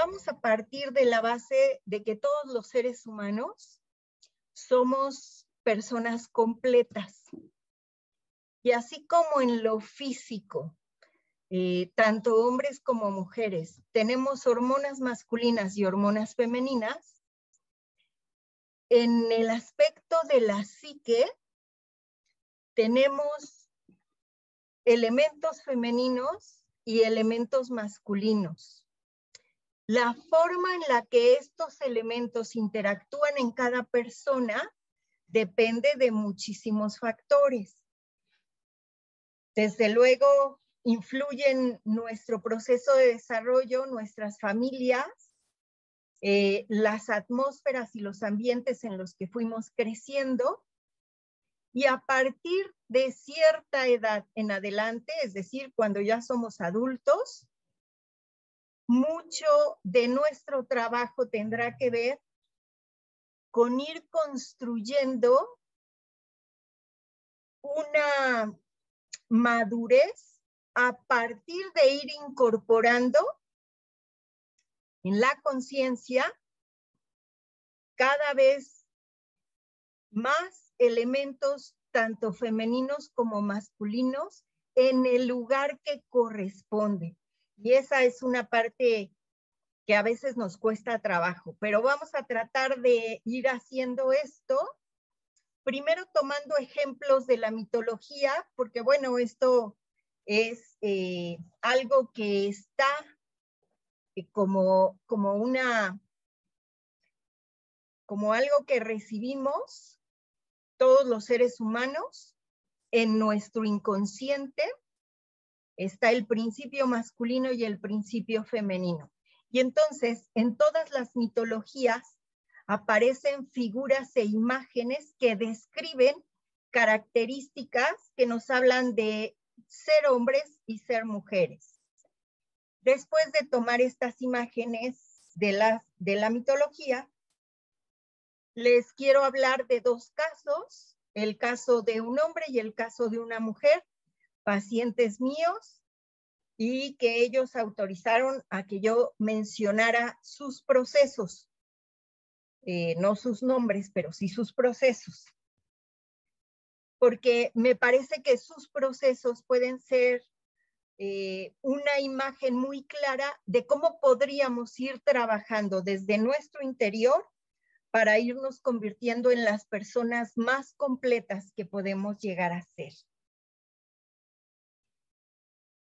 vamos a partir de la base de que todos los seres humanos somos personas completas. Y así como en lo físico, tanto hombres como mujeres, tenemos hormonas masculinas y hormonas femeninas, en el aspecto de la psique tenemos elementos femeninos y elementos masculinos. La forma en la que estos elementos interactúan en cada persona depende de muchísimos factores. Desde luego, influyen nuestro proceso de desarrollo, nuestras familias, las atmósferas y los ambientes en los que fuimos creciendo, y a partir de cierta edad en adelante, es decir, cuando ya somos adultos, mucho de nuestro trabajo tendrá que ver con ir construyendo una madurez a partir de ir incorporando en la conciencia cada vez más elementos, tanto femeninos como masculinos, en el lugar que corresponde. Y esa es una parte que a veces nos cuesta trabajo, pero vamos a tratar de ir haciendo esto, primero tomando ejemplos de la mitología, porque bueno, esto es algo que está como algo que recibimos todos los seres humanos en nuestro inconsciente. Está el principio masculino y el principio femenino. Y entonces, en todas las mitologías aparecen figuras e imágenes que describen características que nos hablan de ser hombres y ser mujeres. Después de tomar estas imágenes de la mitología, les quiero hablar de dos casos, el caso de un hombre y el caso de una mujer, pacientes míos, y que ellos autorizaron a que yo mencionara sus procesos, no sus nombres, pero sí sus procesos, porque me parece que sus procesos pueden ser una imagen muy clara de cómo podríamos ir trabajando desde nuestro interior para irnos convirtiendo en las personas más completas que podemos llegar a ser.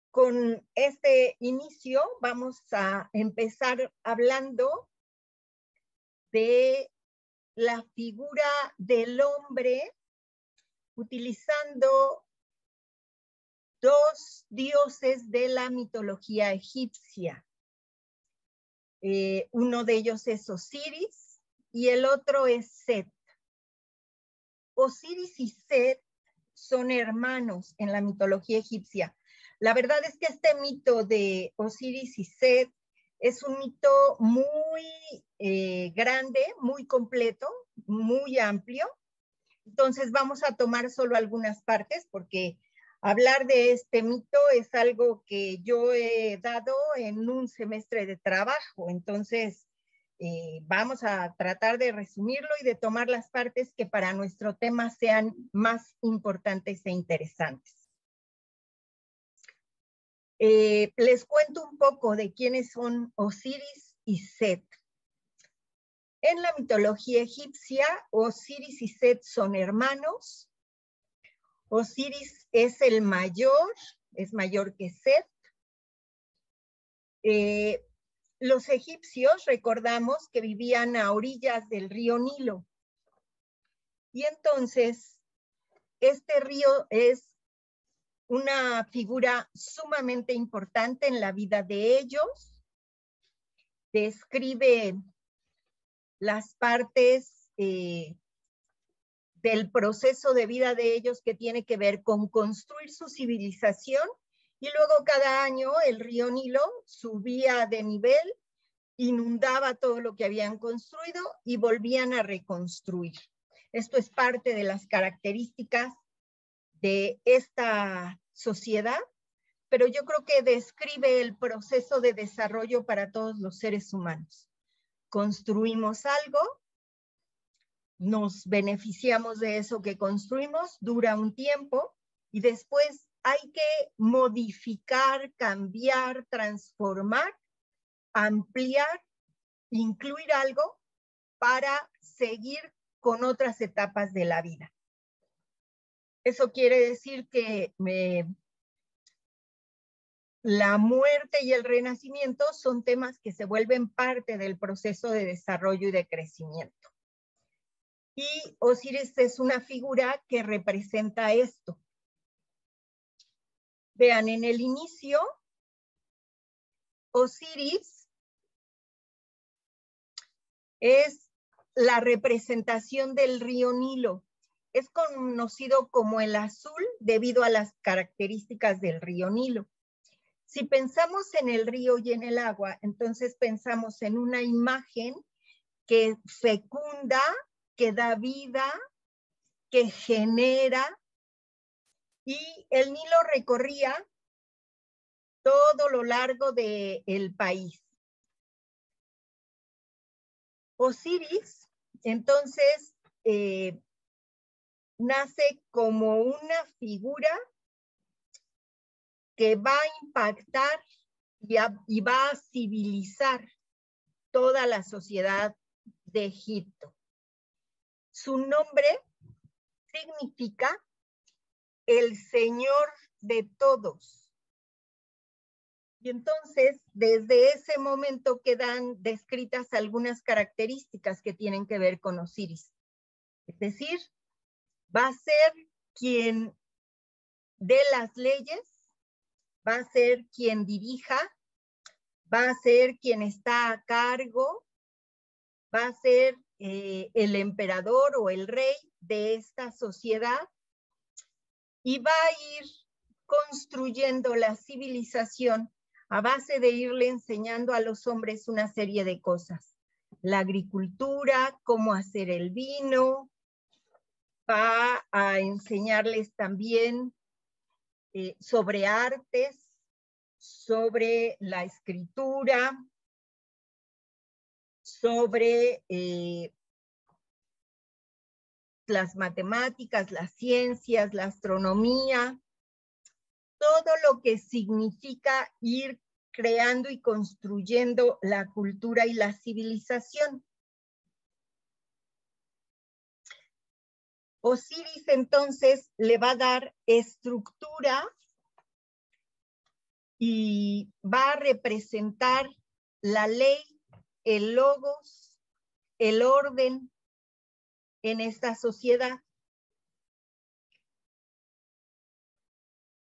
Con este inicio vamos a empezar hablando de la figura del hombre utilizando dos dioses de la mitología egipcia. Uno de ellos es Osiris y el otro es Set. Osiris y Set son hermanos en la mitología egipcia. La verdad es que este mito de Osiris y Set es un mito muy grande, muy completo, muy amplio. Entonces vamos a tomar solo algunas partes porque hablar de este mito es algo que yo he dado en un semestre de trabajo. Entonces vamos a tratar de resumirlo y de tomar las partes que para nuestro tema sean más importantes e interesantes. Les cuento un poco de quiénes son Osiris y Set. En la mitología egipcia, Osiris y Set son hermanos. Osiris es el mayor, es mayor que Set. Los egipcios, recordamos que vivían a orillas del río Nilo. Y entonces, este río es una figura sumamente importante en la vida de ellos. Describe las partes del proceso de vida de ellos que tiene que ver con construir su civilización, y luego cada año el río Nilo subía de nivel, inundaba todo lo que habían construido y volvían a reconstruir. Esto es parte de las características de esta sociedad, pero yo creo que describe el proceso de desarrollo para todos los seres humanos. Construimos algo, nos beneficiamos de eso que construimos, dura un tiempo y después hay que modificar, cambiar, transformar, ampliar, incluir algo para seguir con otras etapas de la vida. Eso quiere decir que la muerte y el renacimiento son temas que se vuelven parte del proceso de desarrollo y de crecimiento. Y Osiris es una figura que representa esto. Vean, en el inicio, Osiris es la representación del río Nilo. Es conocido como el azul debido a las características del río Nilo. Si pensamos en el río y en el agua, entonces pensamos en una imagen que fecunda, que da vida, que genera, y el Nilo recorría todo lo largo del país. Osiris, entonces, nace como una figura que va a impactar y va a civilizar toda la sociedad de Egipto. Su nombre significa el Señor de todos. Y entonces, desde ese momento quedan descritas algunas características que tienen que ver con Osiris. Es decir, va a ser quien dé las leyes, va a ser quien dirija, va a ser quien está a cargo, va a ser el emperador o el rey de esta sociedad y va a ir construyendo la civilización a base de irle enseñando a los hombres una serie de cosas. La agricultura, cómo hacer el vino, va a enseñarles también sobre artes, sobre la escritura, sobre las matemáticas, las ciencias, la astronomía, todo lo que significa ir creando y construyendo la cultura y la civilización. Osiris entonces le va a dar estructura y va a representar la ley, el logos, el orden en esta sociedad.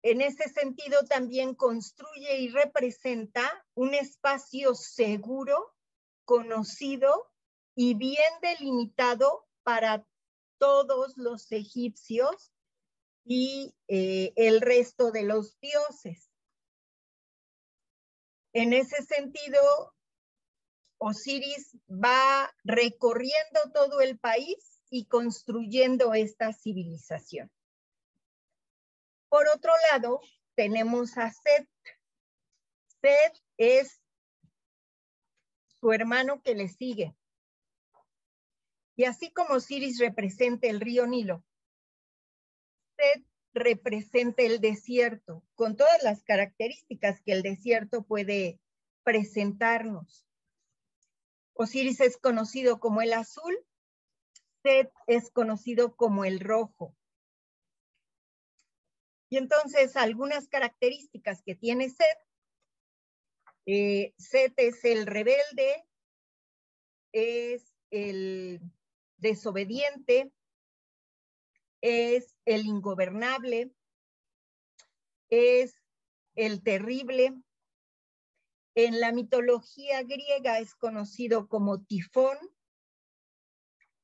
En ese sentido también construye y representa un espacio seguro, conocido y bien delimitado para todos los egipcios y el resto de los dioses. En ese sentido, Osiris va recorriendo todo el país y construyendo esta civilización. Por otro lado, tenemos a Set. Set es su hermano que le sigue. Y así como Osiris representa el río Nilo, Set representa el desierto, con todas las características que el desierto puede presentarnos. Osiris es conocido como el azul, Set es conocido como el rojo. Y entonces, algunas características que tiene Set. Set es el rebelde, es el desobediente, es el ingobernable, es el terrible. En la mitología griega es conocido como Tifón,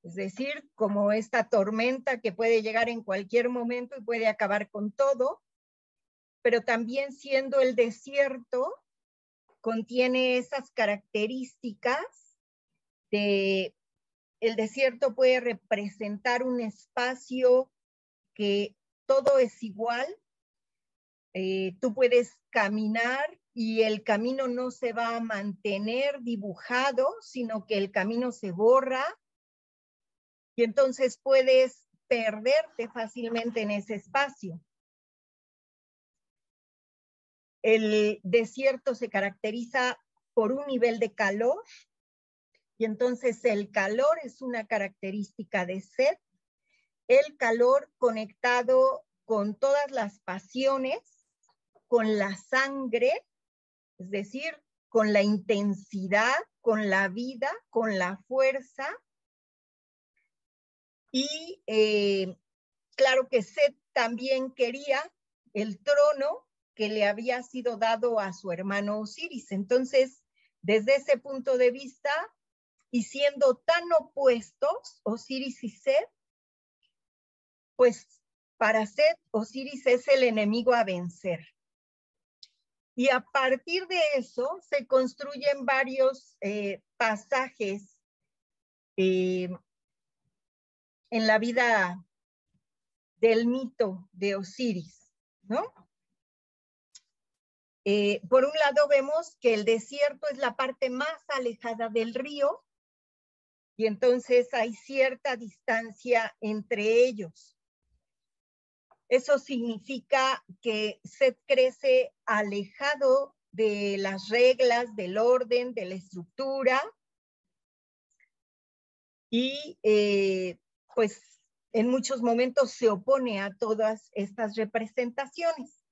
es decir, como esta tormenta que puede llegar en cualquier momento y puede acabar con todo, pero también siendo el desierto, contiene esas características de el desierto puede representar un espacio que todo es igual, Tú puedes caminar y el camino no se va a mantener dibujado, sino que el camino se borra y entonces puedes perderte fácilmente en ese espacio. El desierto se caracteriza por un nivel de calor y entonces el calor es una característica de Set, el calor conectado con todas las pasiones, con la sangre, es decir, con la intensidad, con la vida, con la fuerza. Y claro que Set también quería el trono que le había sido dado a su hermano Osiris. Entonces, desde ese punto de vista, y siendo tan opuestos, Osiris y Set, pues para Set, Osiris es el enemigo a vencer. Y a partir de eso se construyen varios pasajes en la vida del mito de Osiris, ¿no? Por un lado vemos que el desierto es la parte más alejada del río y entonces hay cierta distancia entre ellos. Eso significa que Set crece alejado de las reglas, del orden, de la estructura y pues en muchos momentos se opone a todas estas representaciones.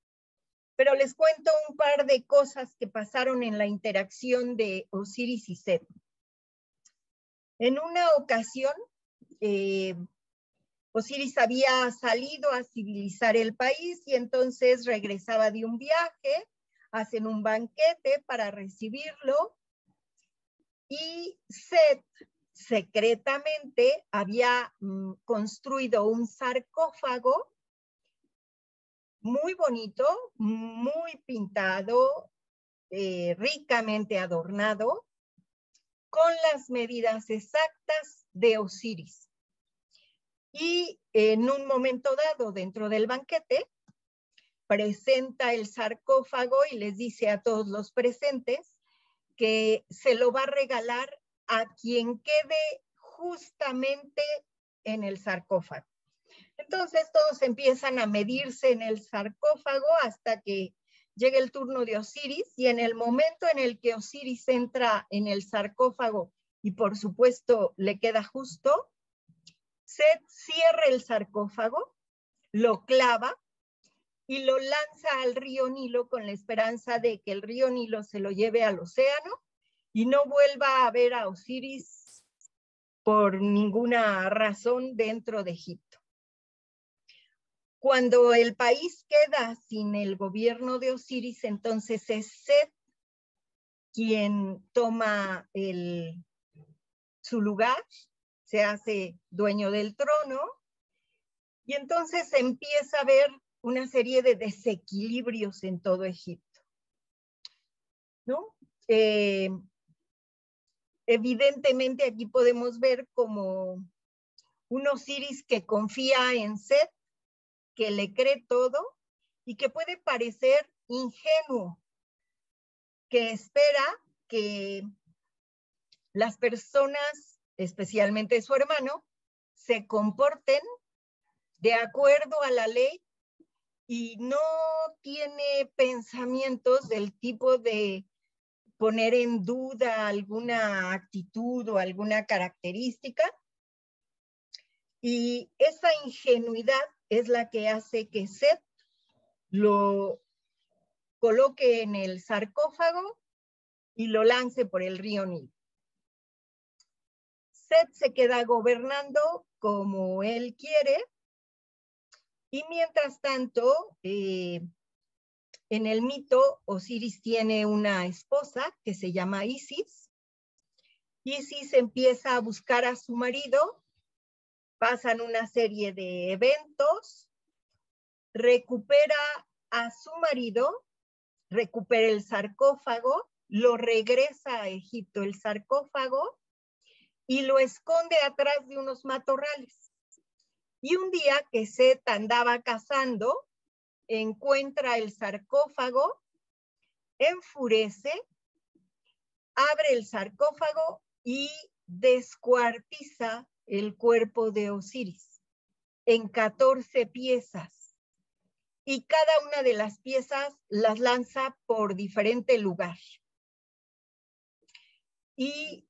Pero les cuento un par de cosas que pasaron en la interacción de Osiris y Set. En una ocasión, Osiris había salido a civilizar el país y entonces regresaba de un viaje, hacen un banquete para recibirlo y Set secretamente había construido un sarcófago muy bonito, muy pintado, ricamente adornado, con las medidas exactas de Osiris. Y en un momento dado, dentro del banquete, presenta el sarcófago y les dice a todos los presentes que se lo va a regalar a quien quede justamente en el sarcófago. Entonces todos empiezan a medirse en el sarcófago hasta que llega el turno de Osiris y en el momento en el que Osiris entra en el sarcófago y por supuesto le queda justo, Set cierra el sarcófago, lo clava y lo lanza al río Nilo con la esperanza de que el río Nilo se lo lleve al océano y no vuelva a ver a Osiris por ninguna razón dentro de Egipto. Cuando el país queda sin el gobierno de Osiris, entonces es Set quien toma su lugar, se hace dueño del trono, y entonces empieza a haber una serie de desequilibrios en todo Egipto, ¿no? Evidentemente aquí podemos ver como un Osiris que confía en Set, que le cree todo y que puede parecer ingenuo, que espera que las personas, especialmente su hermano, se comporten de acuerdo a la ley y no tiene pensamientos del tipo de poner en duda alguna actitud o alguna característica. Y esa ingenuidad es la que hace que Set lo coloque en el sarcófago y lo lance por el río Nilo. Set se queda gobernando como él quiere y mientras tanto, en el mito, Osiris tiene una esposa que se llama Isis. Isis empieza a buscar a su marido, pasan una serie de eventos, recupera a su marido, recupera el sarcófago, lo regresa a Egipto el sarcófago y lo esconde atrás de unos matorrales. Y un día que Set andaba cazando, encuentra el sarcófago, enfurece, abre el sarcófago y descuartiza el cuerpo de Osiris en 14 piezas. Y cada una de las piezas las lanza por diferente lugar. Y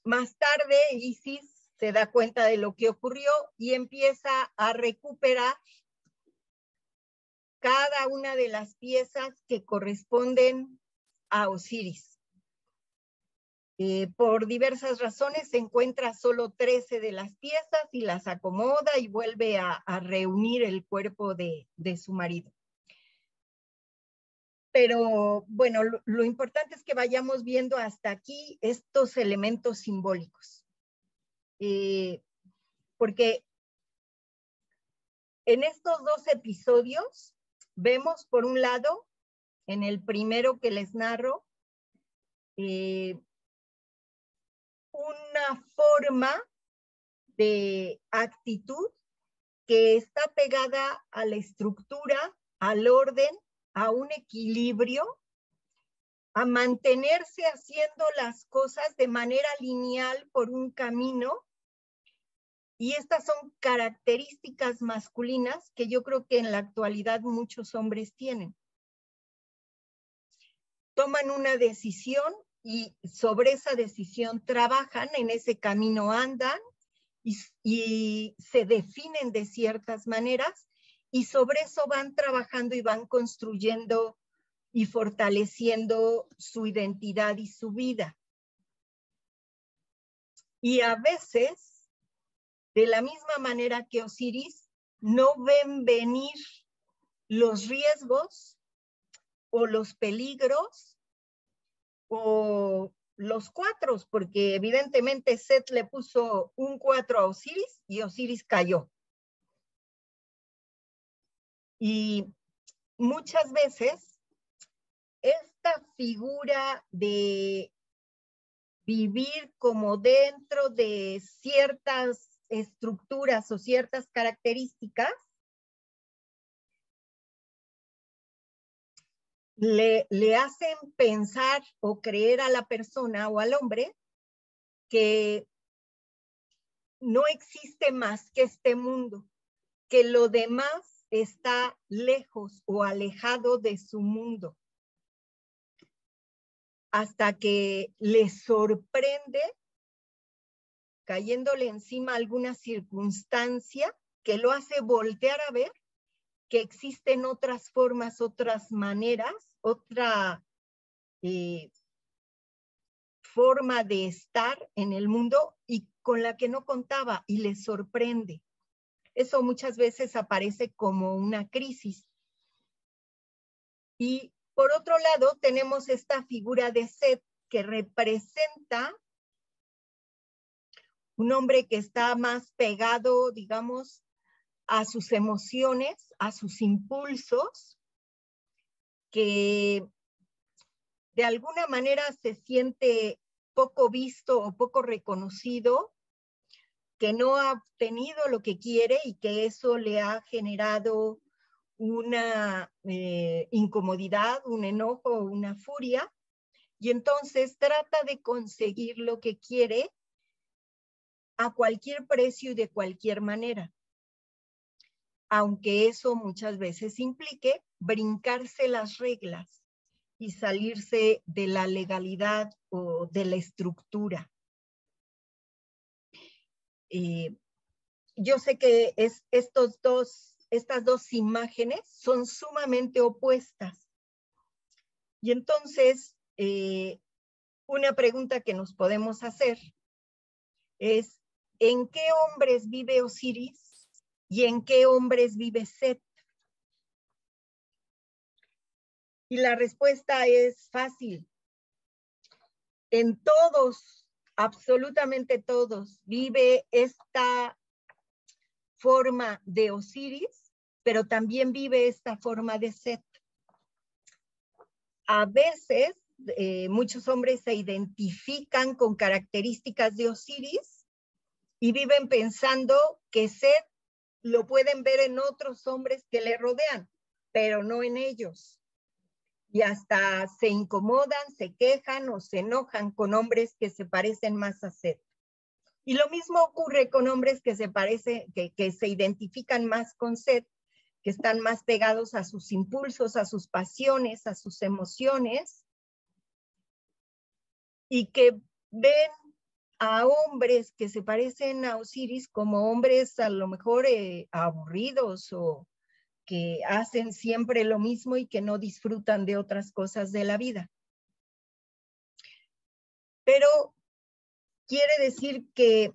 más tarde Isis se da cuenta de lo que ocurrió y empieza a recuperar cada una de las piezas que corresponden a Osiris. Por diversas razones se encuentra solo 13 de las piezas y las acomoda y vuelve a reunir el cuerpo de su marido. Pero bueno, lo importante es que vayamos viendo hasta aquí estos elementos simbólicos. Porque en estos 2 episodios vemos, por un lado, en el primero que les narro, una forma de actitud que está pegada a la estructura, al orden, a un equilibrio, a mantenerse haciendo las cosas de manera lineal por un camino. Y estas son características masculinas que yo creo que en la actualidad muchos hombres tienen. Toman una decisión y sobre esa decisión trabajan, en ese camino andan y se definen de ciertas maneras y sobre eso van trabajando y van construyendo y fortaleciendo su identidad y su vida. Y a veces, de la misma manera que Osiris, no ven venir los riesgos o los peligros o los 4, porque evidentemente Set le puso un 4 a Osiris y Osiris cayó. Y muchas veces esta figura de vivir como dentro de ciertas estructuras o ciertas características le hacen pensar o creer a la persona o al hombre que no existe más que este mundo, que lo demás está lejos o alejado de su mundo, hasta que le sorprende cayéndole encima alguna circunstancia que lo hace voltear a ver que existen otras formas, otras maneras, otra forma de estar en el mundo y con la que no contaba y le sorprende. Eso muchas veces aparece como una crisis. Y por otro lado tenemos esta figura de Set que representa un hombre que está más pegado, digamos, a sus emociones, a sus impulsos, que de alguna manera se siente poco visto o poco reconocido, que no ha obtenido lo que quiere y que eso le ha generado una incomodidad, un enojo, una furia, y entonces trata de conseguir lo que quiere a cualquier precio y de cualquier manera, aunque eso muchas veces implique brincarse las reglas y salirse de la legalidad o de la estructura. Yo sé que estas 2 imágenes son sumamente opuestas. Y entonces, una pregunta que nos podemos hacer es, ¿en qué hombres vive Osiris y en qué hombres vive Set? Y la respuesta es fácil. En todos, absolutamente todos, vive esta forma de Osiris, pero también vive esta forma de Set. A veces, muchos hombres se identifican con características de Osiris y viven pensando que Set lo pueden ver en otros hombres que le rodean, pero no en ellos. Y hasta se incomodan, se quejan o se enojan con hombres que se parecen más a Seth. Y lo mismo ocurre con hombres que se identifican más con Seth, que están más pegados a sus impulsos, a sus pasiones, a sus emociones, y que ven a hombres que se parecen a Osiris como hombres a lo mejor aburridos o que hacen siempre lo mismo y que no disfrutan de otras cosas de la vida. Pero quiere decir que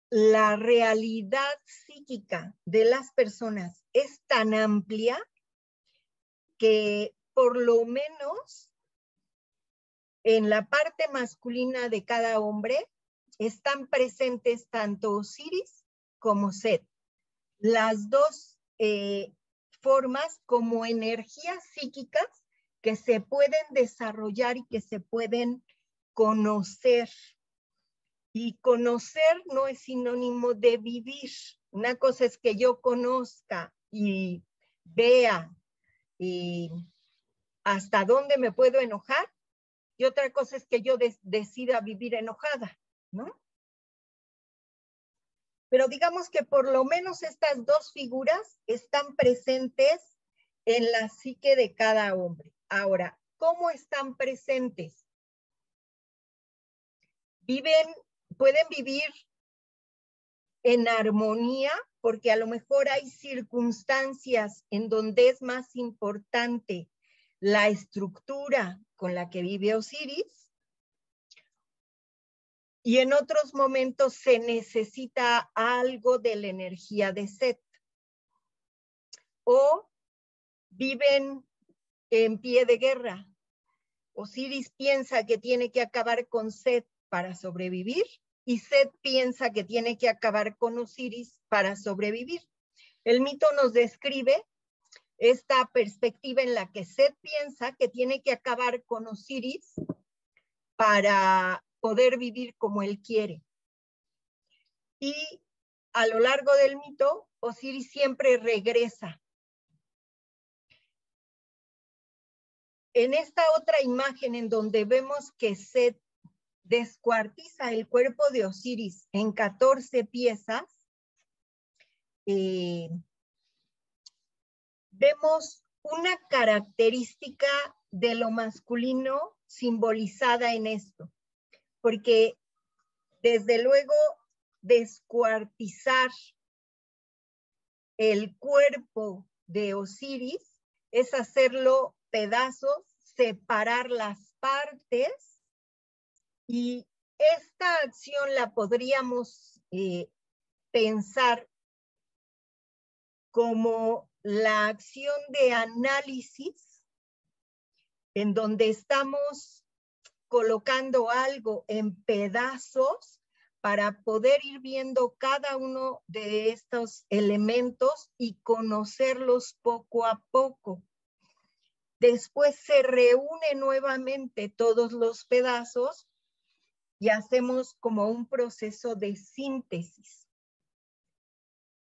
la realidad psíquica de las personas es tan amplia que por lo menos en la parte masculina de cada hombre están presentes tanto Osiris como Set. Las dos formas como energías psíquicas que se pueden desarrollar y que se pueden conocer. Y conocer no es sinónimo de vivir. Una cosa es que yo conozca y vea hasta dónde me puedo enojar, y otra cosa es que yo decida vivir enojada, ¿no? Pero digamos que por lo menos estas dos figuras están presentes en la psique de cada hombre. Ahora, ¿cómo están presentes? Pueden vivir en armonía, porque a lo mejor hay circunstancias en donde es más importante la estructura con la que vive Osiris, y en otros momentos se necesita algo de la energía de Set. O viven en pie de guerra. Osiris piensa que tiene que acabar con Set para sobrevivir, y Set piensa que tiene que acabar con Osiris para sobrevivir. El mito nos describe esta perspectiva en la que Set piensa que tiene que acabar con Osiris para poder vivir como él quiere. Y a lo largo del mito, Osiris siempre regresa. En esta otra imagen en donde vemos que Set descuartiza el cuerpo de Osiris en 14 piezas, vemos una característica de lo masculino simbolizada en esto, porque desde luego descuartizar el cuerpo de Osiris es hacerlo pedazos, separar las partes, y esta acción la podríamos pensar como la acción de análisis en donde estamos colocando algo en pedazos para poder ir viendo cada uno de estos elementos y conocerlos poco a poco. Después se reúne nuevamente todos los pedazos y hacemos como un proceso de síntesis.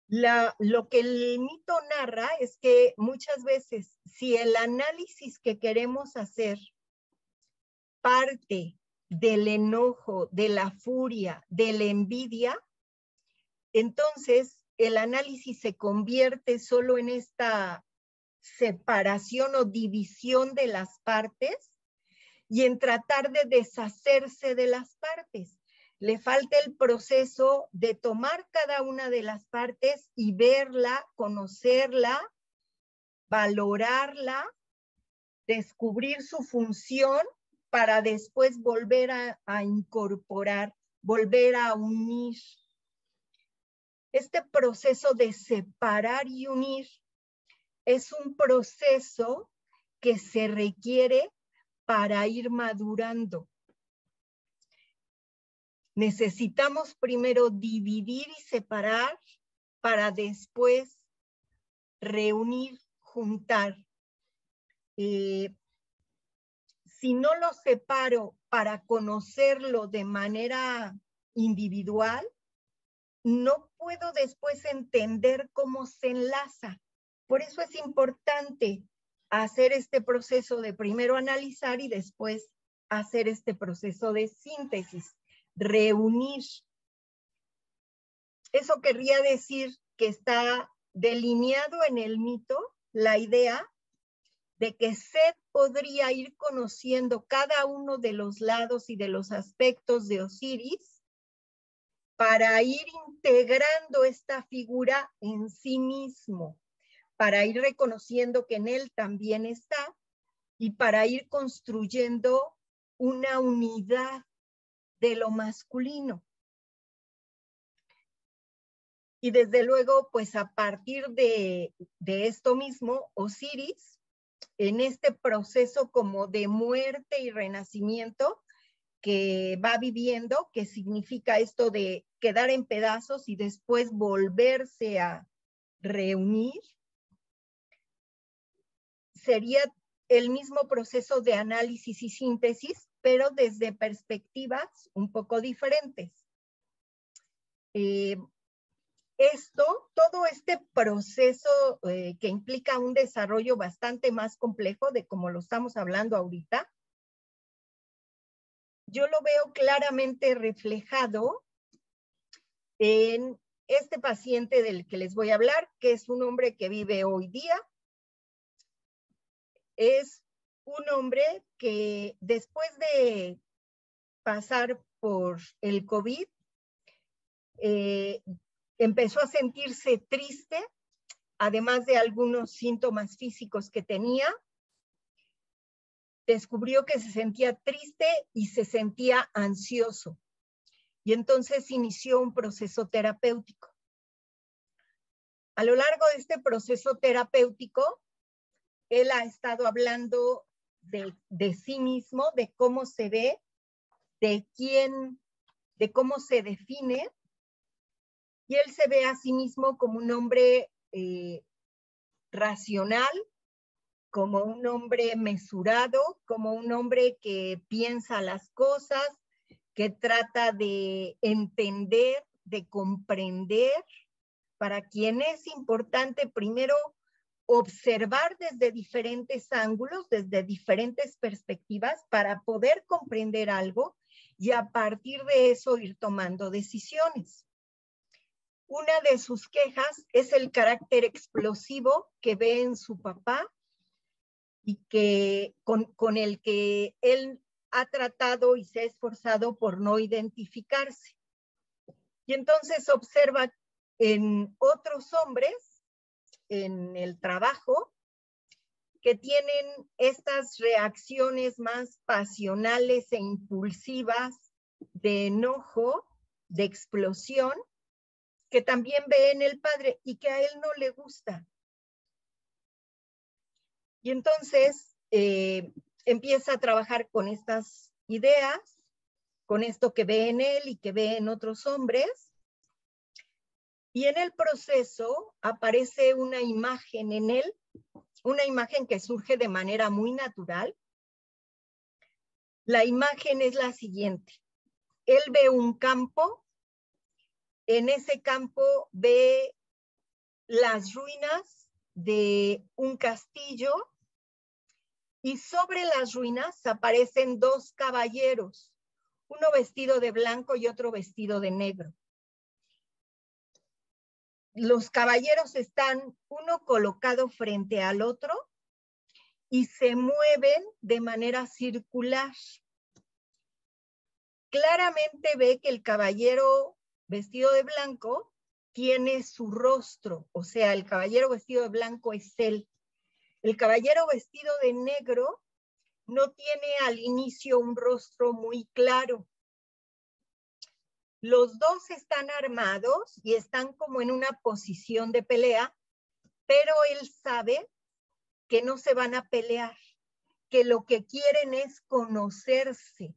Lo que el mito narra es que muchas veces, si el análisis que queremos hacer parte del enojo, de la furia, de la envidia, entonces el análisis se convierte solo en esta separación o división de las partes y en tratar de deshacerse de las partes. Le falta el proceso de tomar cada una de las partes y verla, conocerla, valorarla, descubrir su función para después volver a incorporar, volver a unir. Este proceso de separar y unir es un proceso que se requiere para ir madurando. Necesitamos primero dividir y separar para después reunir, juntar. Si no lo separo para conocerlo de manera individual, no puedo después entender cómo se enlaza. Por eso es importante hacer este proceso de primero analizar y después hacer este proceso de síntesis, reunir. Eso querría decir que está delineado en el mito la idea de que Set podría ir conociendo cada uno de los lados y de los aspectos de Osiris para ir integrando esta figura en sí mismo, para ir reconociendo que en él también está y para ir construyendo una unidad de lo masculino. Y desde luego, pues a partir de esto mismo, Osiris, en este proceso como de muerte y renacimiento que va viviendo, que significa esto de quedar en pedazos y después volverse a reunir, sería el mismo proceso de análisis y síntesis, pero desde perspectivas un poco diferentes. Todo este proceso que implica un desarrollo bastante más complejo de como lo estamos hablando ahorita, yo lo veo claramente reflejado en este paciente del que les voy a hablar, que es un hombre que vive hoy día. Es un hombre que después de pasar por el COVID, empezó a sentirse triste, además de algunos síntomas físicos que tenía. Descubrió que se sentía triste y se sentía ansioso. Y entonces inició un proceso terapéutico. A lo largo de este proceso terapéutico, él ha estado hablando de sí mismo, de cómo se ve, de cómo se define, y él se ve a sí mismo como un hombre racional, como un hombre mesurado, como un hombre que piensa las cosas, que trata de entender, de comprender, para quien es importante primero observar desde diferentes ángulos, desde diferentes perspectivas, para poder comprender algo y a partir de eso ir tomando decisiones. Una de sus quejas es el carácter explosivo que ve en su papá y que con el que él ha tratado y se ha esforzado por no identificarse. Y entonces observa en otros hombres, en el trabajo, que tienen estas reacciones más pasionales e impulsivas, de enojo, de explosión, que también ve en el padre y que a él no le gusta. Y entonces empieza a trabajar con estas ideas, con esto que ve en él y que ve en otros hombres. Y en el proceso aparece una imagen en él, una imagen que surge de manera muy natural. La imagen es la siguiente. Él ve un campo, en ese campo ve las ruinas de un castillo y sobre las ruinas aparecen dos caballeros, uno vestido de blanco y otro vestido de negro. Los caballeros están uno colocado frente al otro y se mueven de manera circular. Claramente ve que el caballero vestido de blanco tiene su rostro, o sea, el caballero vestido de blanco es él. El caballero vestido de negro no tiene al inicio un rostro muy claro. Los dos están armados y están como en una posición de pelea, pero él sabe que no se van a pelear, que lo que quieren es conocerse.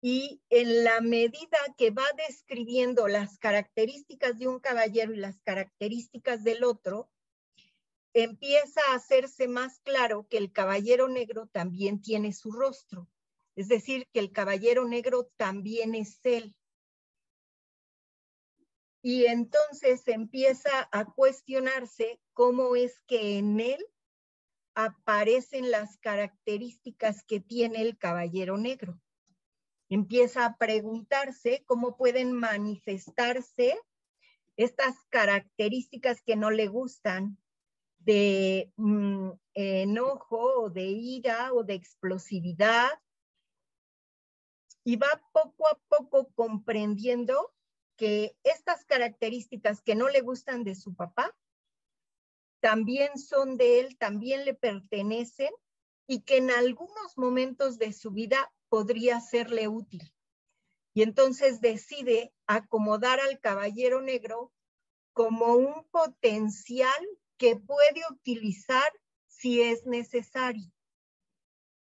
Y en la medida que va describiendo las características de un caballero y las características del otro, empieza a hacerse más claro que el caballero negro también tiene su rostro. Es decir, que el caballero negro también es él. y entonces empieza a cuestionarse cómo es que en él aparecen las características que tiene el caballero negro. Empieza a preguntarse cómo pueden manifestarse estas características que no le gustan, de enojo, o de ira, o de explosividad, y va poco a poco comprendiendo que estas características que no le gustan de su papá también son de él, también le pertenecen, y que en algunos momentos de su vida podría serle útil. Y entonces decide acomodar al caballero negro como un potencial que puede utilizar si es necesario,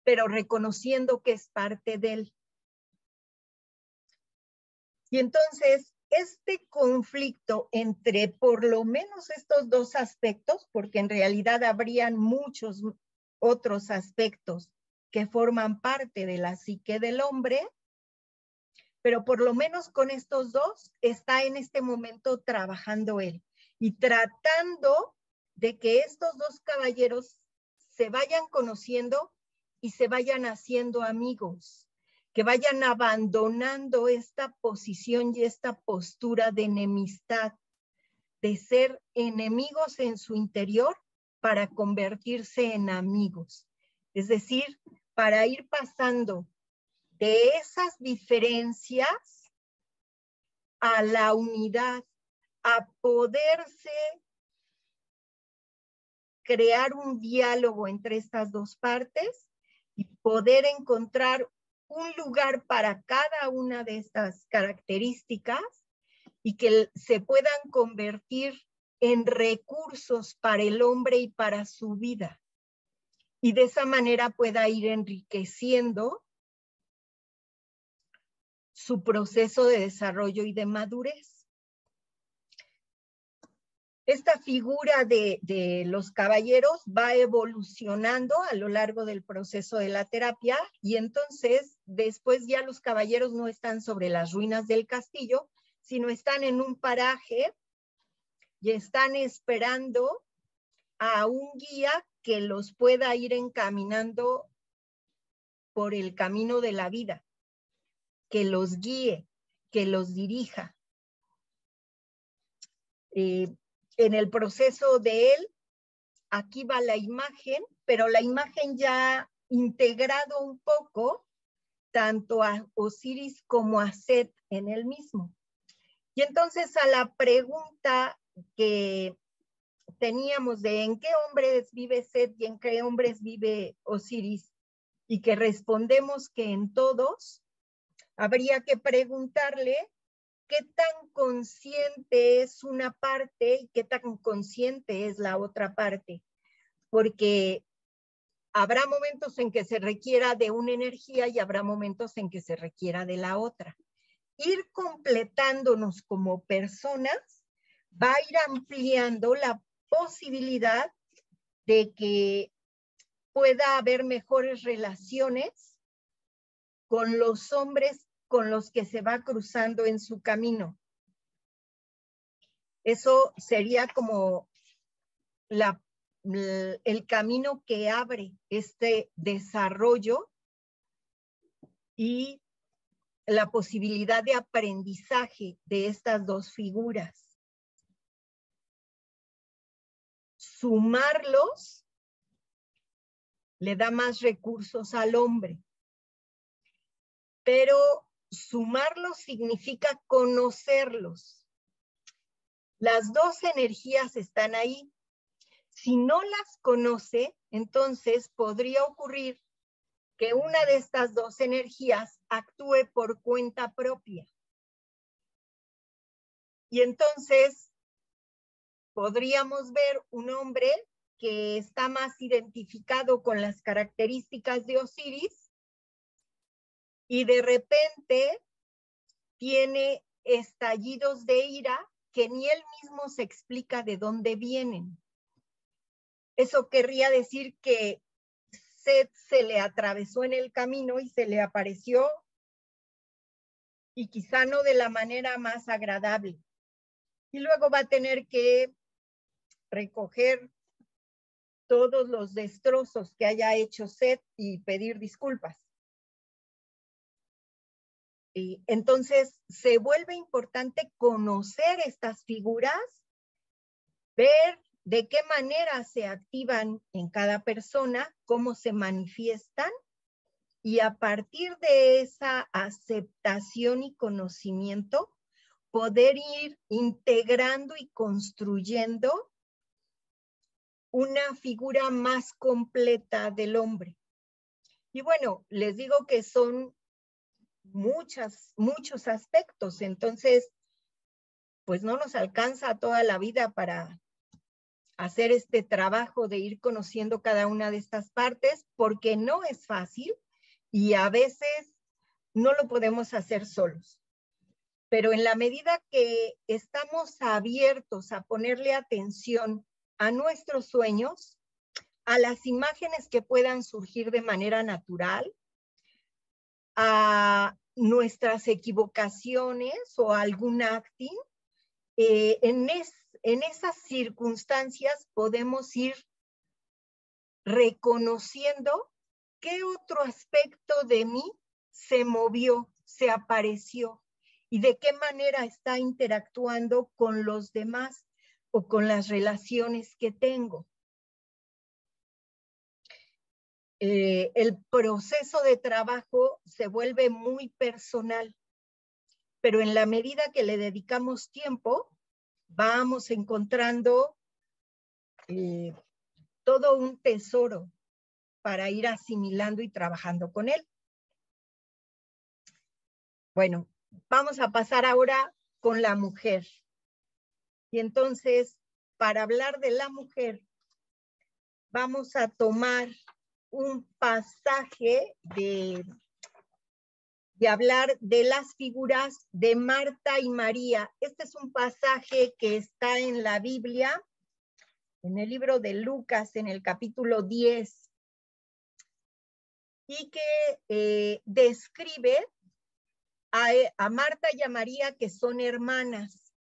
pero reconociendo que es parte de él. Y entonces, este conflicto entre por lo menos estos dos aspectos, porque en realidad habrían muchos otros aspectos que forman parte de la psique del hombre, pero por lo menos con estos dos está en este momento trabajando él y tratando de que estos dos caballeros se vayan conociendo y se vayan haciendo amigos, que vayan abandonando esta posición y esta postura de enemistad, de ser enemigos en su interior para convertirse en amigos. Es decir, para ir pasando de esas diferencias a la unidad, a poderse crear un diálogo entre estas dos partes y poder encontrar un lugar para cada una de estas características y que se puedan convertir en recursos para el hombre y para su vida. Y de esa manera pueda ir enriqueciendo su proceso de desarrollo y de madurez. Esta figura de los caballeros va evolucionando a lo largo del proceso de la terapia, y entonces después ya los caballeros no están sobre las ruinas del castillo, sino están en un paraje y están esperando a un guía que los pueda ir encaminando por el camino de la vida, que los guíe, que los dirija. En el proceso de él, aquí va la imagen, pero la imagen ya integrado un poco tanto a Osiris como a Set en el mismo. Y entonces a la pregunta que teníamos de en qué hombres vive Set y en qué hombres vive Osiris, y que respondemos que en todos, habría que preguntarle qué tan consciente es una parte y qué tan consciente es la otra parte, porque habrá momentos en que se requiera de una energía y habrá momentos en que se requiera de la otra. Ir completándonos como personas va a ir ampliando la posibilidad de que pueda haber mejores relaciones con los hombres con los que se va cruzando en su camino. Eso sería como el camino que abre este desarrollo y la posibilidad de aprendizaje de estas dos figuras. Sumarlos le da más recursos al hombre, pero sumarlos significa conocerlos. Las dos energías están ahí. Si no las conoce, entonces podría ocurrir que una de estas dos energías actúe por cuenta propia. Y entonces podríamos ver un hombre que está más identificado con las características de Osiris y de repente tiene estallidos de ira que ni él mismo se explica de dónde vienen. Eso querría decir que Set se le atravesó en el camino y se le apareció, y quizá no de la manera más agradable. Y luego va a tener que recoger todos los destrozos que haya hecho Seth y pedir disculpas. Y entonces se vuelve importante conocer estas figuras, ver de qué manera se activan en cada persona, cómo se manifiestan, y a partir de esa aceptación y conocimiento, poder ir integrando y construyendo una figura más completa del hombre. Y bueno, les digo que son muchos aspectos, entonces, pues no nos alcanza toda la vida para hacer este trabajo de ir conociendo cada una de estas partes, porque no es fácil y a veces no lo podemos hacer solos. Pero en la medida que estamos abiertos a ponerle atención a nuestros sueños, a las imágenes que puedan surgir de manera natural, a nuestras equivocaciones o algún acting, en esas circunstancias podemos ir reconociendo qué otro aspecto de mí se movió, se apareció y de qué manera está interactuando con los demás o con las relaciones que tengo. El proceso de trabajo se vuelve muy personal, pero en la medida que le dedicamos tiempo, vamos encontrando todo un tesoro para ir asimilando y trabajando con él. Bueno, vamos a pasar ahora con la mujer. Y entonces, para hablar de la mujer, vamos a tomar un pasaje de hablar de las figuras de Marta y María. Este es un pasaje que está en la Biblia, en el libro de Lucas, en el capítulo 10, y que describe a Marta y a María, que son hermanas.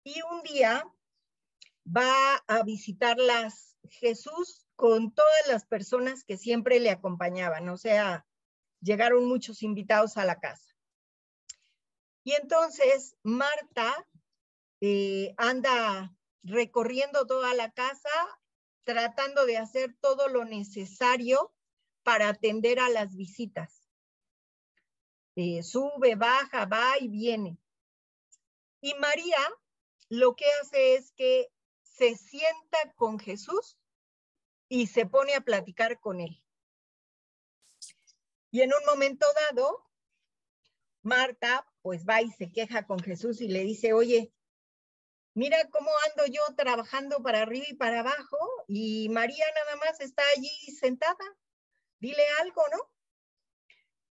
Y un día va a visitarlas Jesús con todas las personas que siempre le acompañaban, o sea, llegaron muchos invitados a la casa. Y entonces Marta anda recorriendo toda la casa, tratando de hacer todo lo necesario para atender a las visitas. Sube, baja, va y viene. Y María lo que hace es que se sienta con Jesús y se pone a platicar con él. Y en un momento dado, Marta pues va y se queja con Jesús y le dice, oye, mira cómo ando yo trabajando para arriba y para abajo y María nada más está allí sentada. Dile algo, ¿no?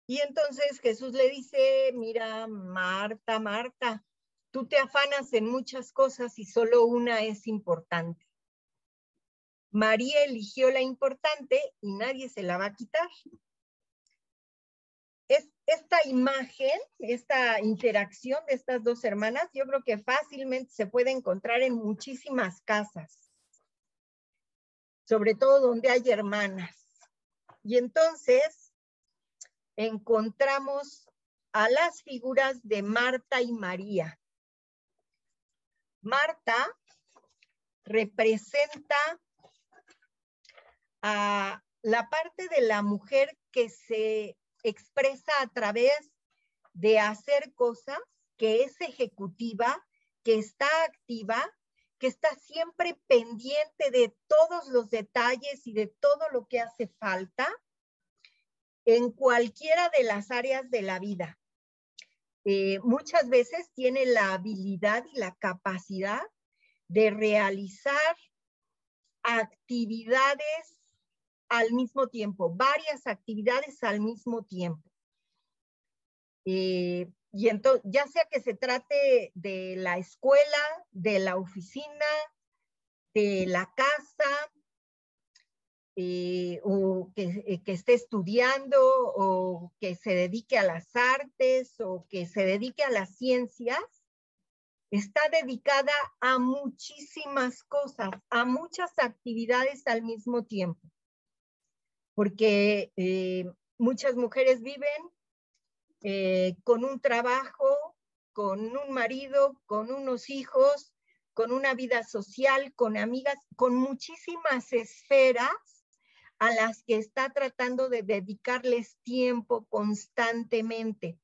Y entonces Jesús le dice, mira, Marta, Marta, tú te afanas en muchas cosas y solo una es importante. María eligió la importante y nadie se la va a quitar. Esta imagen, esta interacción de estas dos hermanas, yo creo que fácilmente se puede encontrar en muchísimas casas, sobre todo donde hay hermanas. Y entonces encontramos a las figuras de Marta y María. Marta representa a la parte de la mujer que se expresa a través de hacer cosas, que es ejecutiva, que está activa, que está siempre pendiente de todos los detalles y de todo lo que hace falta en cualquiera de las áreas de la vida. Muchas veces tiene la habilidad y la capacidad de realizar actividades al mismo tiempo, varias actividades al mismo tiempo. Y entonces, ya sea que se trate de la escuela, de la oficina, de la casa, o que esté estudiando, o que se dedique a las artes, o que se dedique a las ciencias, está dedicada a muchísimas cosas, a muchas actividades al mismo tiempo, porque muchas mujeres viven con un trabajo, con un marido, con unos hijos, con una vida social, con amigas, con muchísimas esferas a las que está tratando de dedicarles tiempo constantemente.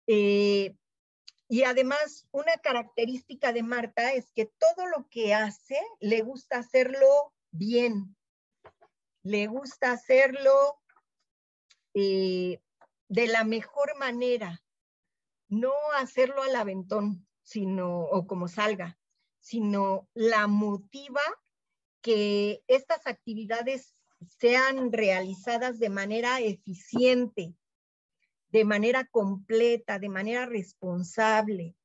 Y además, una característica de Marta es que todo lo que hace le gusta hacerlo bien, le gusta hacerlo de la mejor manera, no hacerlo al aventón, o como salga, sino la motiva que estas actividades sean realizadas de manera eficiente, de manera completa, de manera responsable.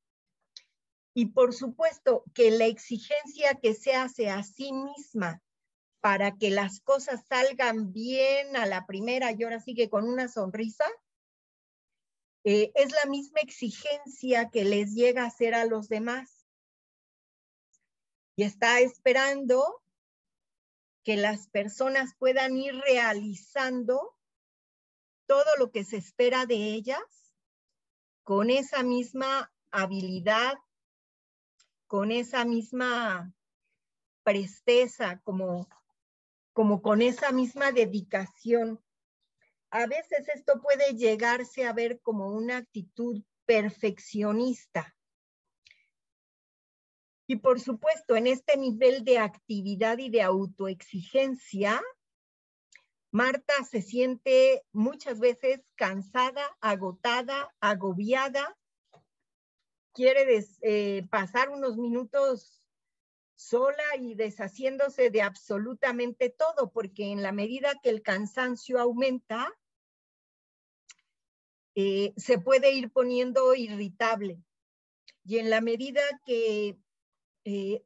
Y por supuesto que la exigencia que se hace a sí misma para que las cosas salgan bien a la primera y ahora sigue con una sonrisa, es la misma exigencia que les llega a hacer a los demás. Y está esperando que las personas puedan ir realizando todo lo que se espera de ellas con esa misma habilidad, con esa misma presteza, como con esa misma dedicación. A veces esto puede llegarse a ver como una actitud perfeccionista. Y por supuesto, en este nivel de actividad y de autoexigencia, Marta se siente muchas veces cansada, agotada, agobiada, quiere pasar unos minutos sola y deshaciéndose de absolutamente todo, porque en la medida que el cansancio aumenta, se puede ir poniendo irritable. Y en la medida que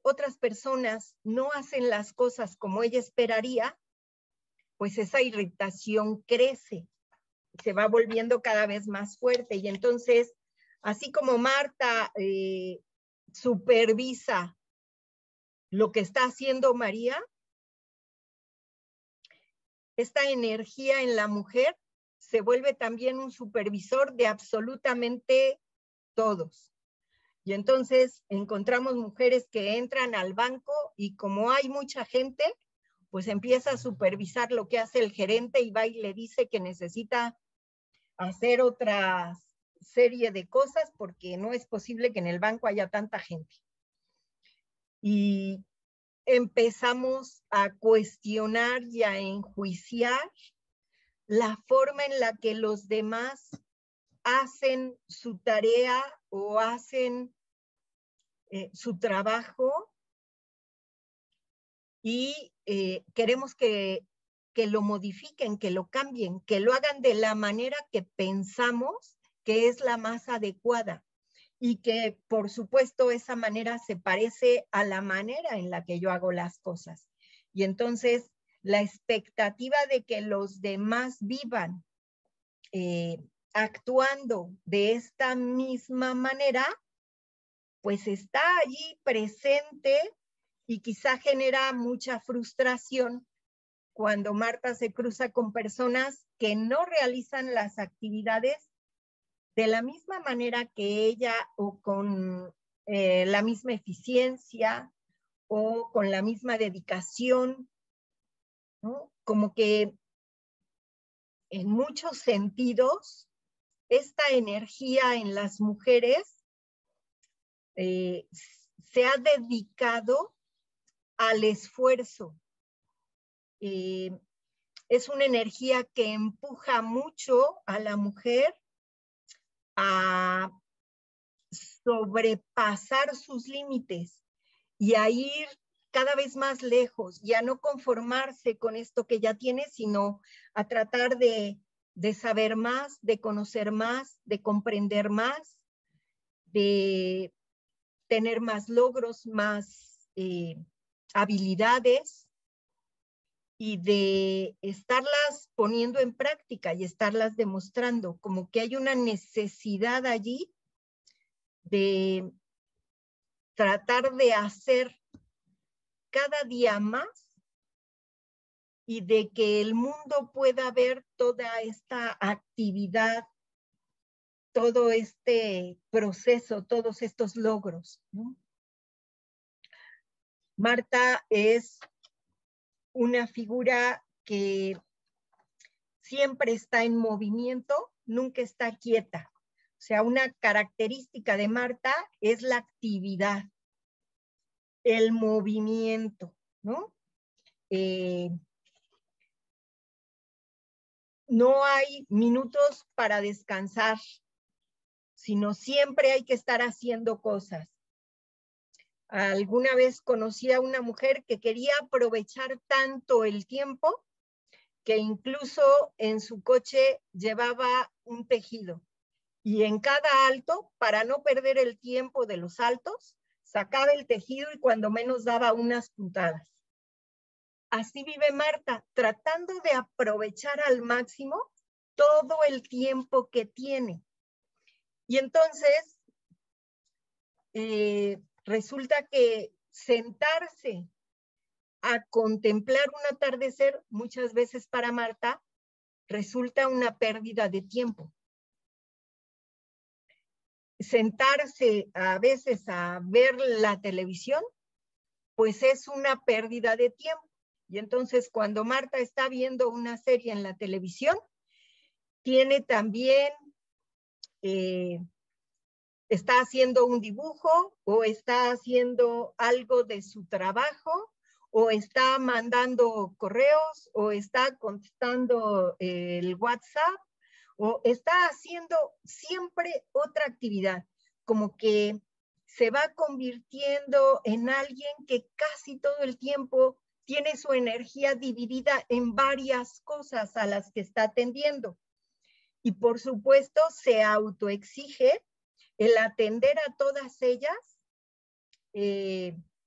otras personas no hacen las cosas como ella esperaría, pues esa irritación crece, se va volviendo cada vez más fuerte. Y entonces, así como Marta supervisa lo que está haciendo María, esta energía en la mujer se vuelve también un supervisor de absolutamente todos. Y entonces encontramos mujeres que entran al banco y como hay mucha gente, pues empieza a supervisar lo que hace el gerente y va y le dice que necesita hacer otra serie de cosas porque no es posible que en el banco haya tanta gente. Y empezamos a cuestionar y a enjuiciar la forma en la que los demás hacen su tarea o hacen su trabajo y queremos que lo modifiquen, que lo cambien, que lo hagan de la manera que pensamos que es la más adecuada y que por supuesto esa manera se parece a la manera en la que yo hago las cosas. Y entonces la expectativa de que los demás vivan actuando de esta misma manera, pues está allí presente y quizá genera mucha frustración cuando Marta se cruza con personas que no realizan las actividades de la misma manera que ella o con la misma eficiencia o con la misma dedicación, ¿no? Como que en muchos sentidos esta energía en las mujeres se ha dedicado al esfuerzo. Es una energía que empuja mucho a la mujer a sobrepasar sus límites y a ir cada vez más lejos y a no conformarse con esto que ya tiene, sino a tratar de saber más, de conocer más, de comprender más, de tener más logros, más habilidades y de estarlas poniendo en práctica y estarlas demostrando, como que hay una necesidad allí de tratar de hacer cada día más y de que el mundo pueda ver toda esta actividad, todo este proceso, todos estos logros, ¿no? Marta es una figura que siempre está en movimiento, nunca está quieta. O sea, una característica de Marta es la actividad, el movimiento, ¿no? No hay minutos para descansar, sino siempre hay que estar haciendo cosas. Alguna vez conocí a una mujer que quería aprovechar tanto el tiempo que incluso en su coche llevaba un tejido. Y en cada alto, para no perder el tiempo de los altos, sacaba el tejido y cuando menos daba unas puntadas. Así vive Marta, tratando de aprovechar al máximo todo el tiempo que tiene. Y entonces, resulta que sentarse a contemplar un atardecer, muchas veces para Marta, resulta una pérdida de tiempo. Sentarse a veces a ver la televisión, pues es una pérdida de tiempo. Y entonces cuando Marta está viendo una serie en la televisión, tiene también, está haciendo un dibujo o está haciendo algo de su trabajo o está mandando correos o está contestando el WhatsApp o está haciendo siempre otra actividad, como que se va convirtiendo en alguien que casi todo el tiempo tiene su energía dividida en varias cosas a las que está atendiendo. Y por supuesto se autoexige el atender a todas ellas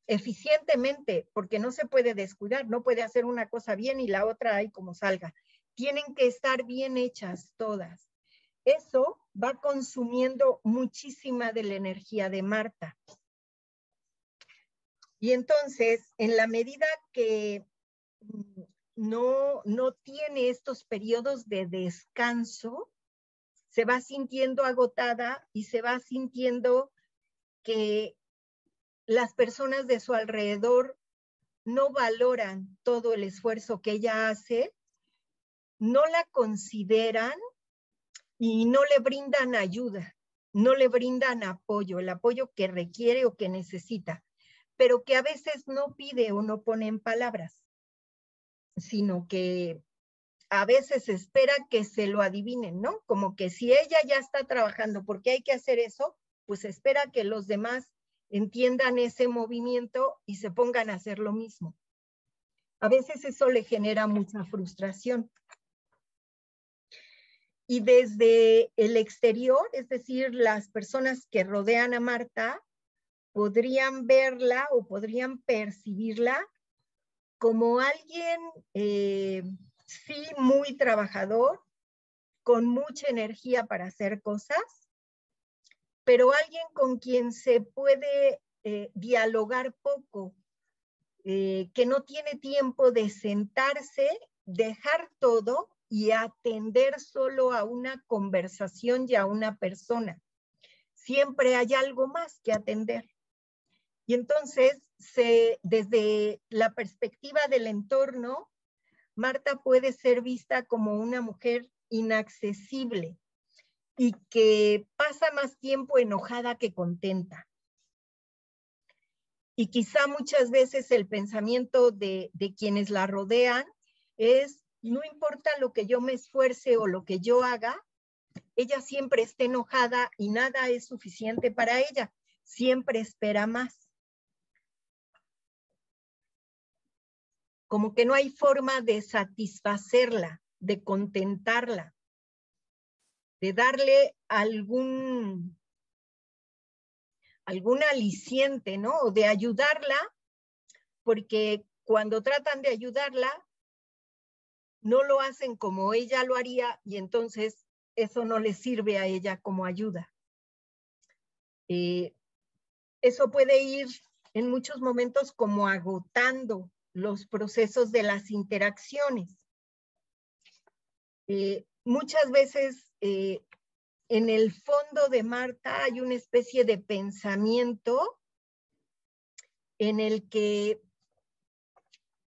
eficientemente, porque no se puede descuidar, no puede hacer una cosa bien y la otra ahí como salga. Tienen que estar bien hechas todas. Eso va consumiendo muchísima de la energía de Marta. Y entonces, en la medida que no tiene estos periodos de descanso, se va sintiendo agotada y se va sintiendo que las personas de su alrededor no valoran todo el esfuerzo que ella hace, no la consideran y no le brindan ayuda, no le brindan apoyo, el apoyo que requiere o que necesita, pero que a veces no pide o no pone en palabras, sino que a veces espera que se lo adivinen, ¿no? Como que si ella ya está trabajando porque hay que hacer eso, pues espera que los demás entiendan ese movimiento y se pongan a hacer lo mismo. A veces eso le genera mucha frustración. Y desde el exterior, es decir, las personas que rodean a Marta, podrían verla o podrían percibirla como alguien, sí, muy trabajador, con mucha energía para hacer cosas, pero alguien con quien se puede dialogar poco, que no tiene tiempo de sentarse, dejar todo y atender solo a una conversación y a una persona. Siempre hay algo más que atender. Y entonces, desde la perspectiva del entorno, Marta puede ser vista como una mujer inaccesible y que pasa más tiempo enojada que contenta. Y quizá muchas veces el pensamiento de quienes la rodean es, no importa lo que yo me esfuerce o lo que yo haga, ella siempre está enojada y nada es suficiente para ella, siempre espera más. Como que no hay forma de satisfacerla, de contentarla, de darle algún aliciente, ¿no? O de ayudarla, porque cuando tratan de ayudarla, no lo hacen como ella lo haría y entonces eso no le sirve a ella como ayuda. Eso puede ir en muchos momentos como agotando los procesos de las interacciones. Muchas veces en el fondo de Marta hay una especie de pensamiento en el que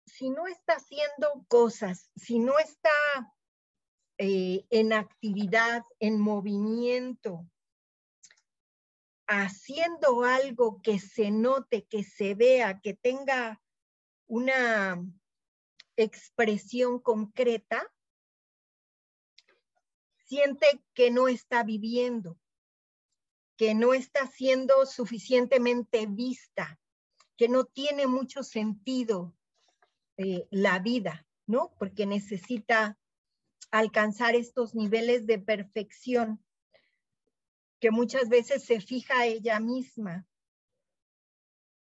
si no está haciendo cosas, si no está en actividad, en movimiento, haciendo algo que se note, que se vea, que tenga una expresión concreta, siente que no está viviendo, que no está siendo suficientemente vista, que no tiene mucho sentido la vida, ¿no? Porque necesita alcanzar estos niveles de perfección que muchas veces se fija ella misma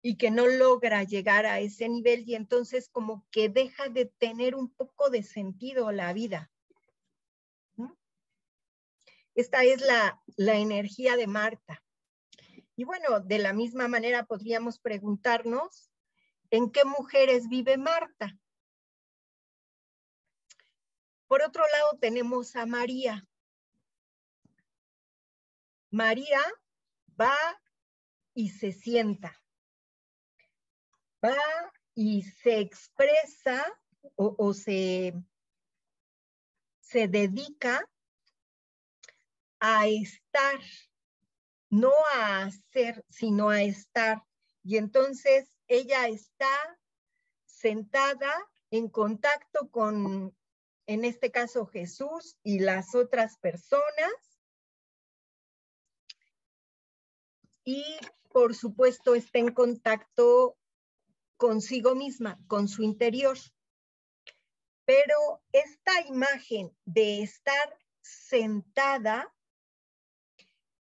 y que no logra llegar a ese nivel, y entonces como que deja de tener un poco de sentido la vida, ¿no? Esta es la energía de Marta. Y bueno, de la misma manera podríamos preguntarnos, ¿en qué mujeres vive Marta? Por otro lado tenemos a María. María va y se sienta. Va y se expresa o se dedica a estar, no a hacer, sino a estar. Y entonces ella está sentada en contacto con, en este caso, Jesús y las otras personas. Y, por supuesto, está en contacto consigo misma, con su interior. Pero esta imagen de estar sentada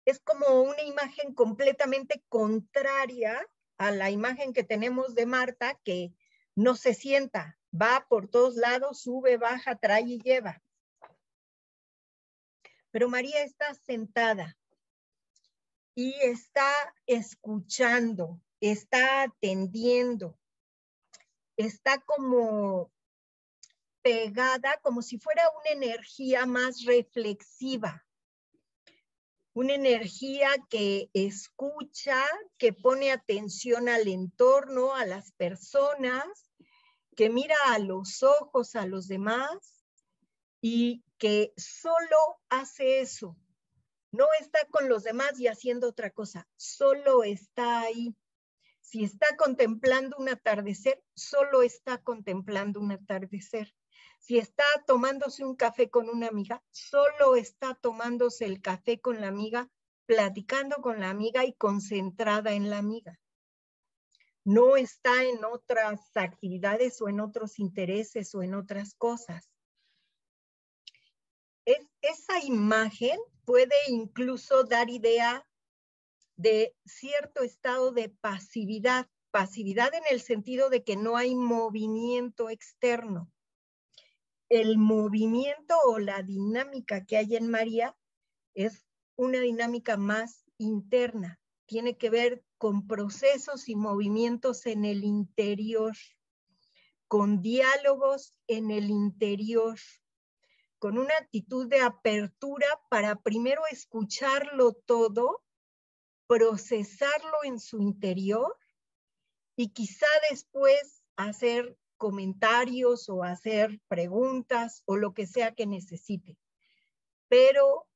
es como una imagen completamente contraria a la imagen que tenemos de Marta, que no se sienta, va por todos lados, sube, baja, trae y lleva. Pero María está sentada y está escuchando, está atendiendo, está como pegada, como si fuera una energía más reflexiva, una energía que escucha, que pone atención al entorno, a las personas, que mira a los ojos a los demás y que solo hace eso. No está con los demás y haciendo otra cosa, solo está ahí. Si está contemplando un atardecer, solo está contemplando un atardecer. Si está tomándose un café con una amiga, solo está tomándose el café con la amiga, platicando con la amiga y concentrada en la amiga. No está en otras actividades o en otros intereses o en otras cosas. Esa imagen puede incluso dar idea de cierto estado de pasividad, pasividad en el sentido de que no hay movimiento externo. El movimiento o la dinámica que hay en María es una dinámica más interna, tiene que ver con procesos y movimientos en el interior, con diálogos en el interior, con una actitud de apertura para primero escucharlo todo, procesarlo en su interior y quizá después hacer comentarios o hacer preguntas o lo que sea que necesite. Pero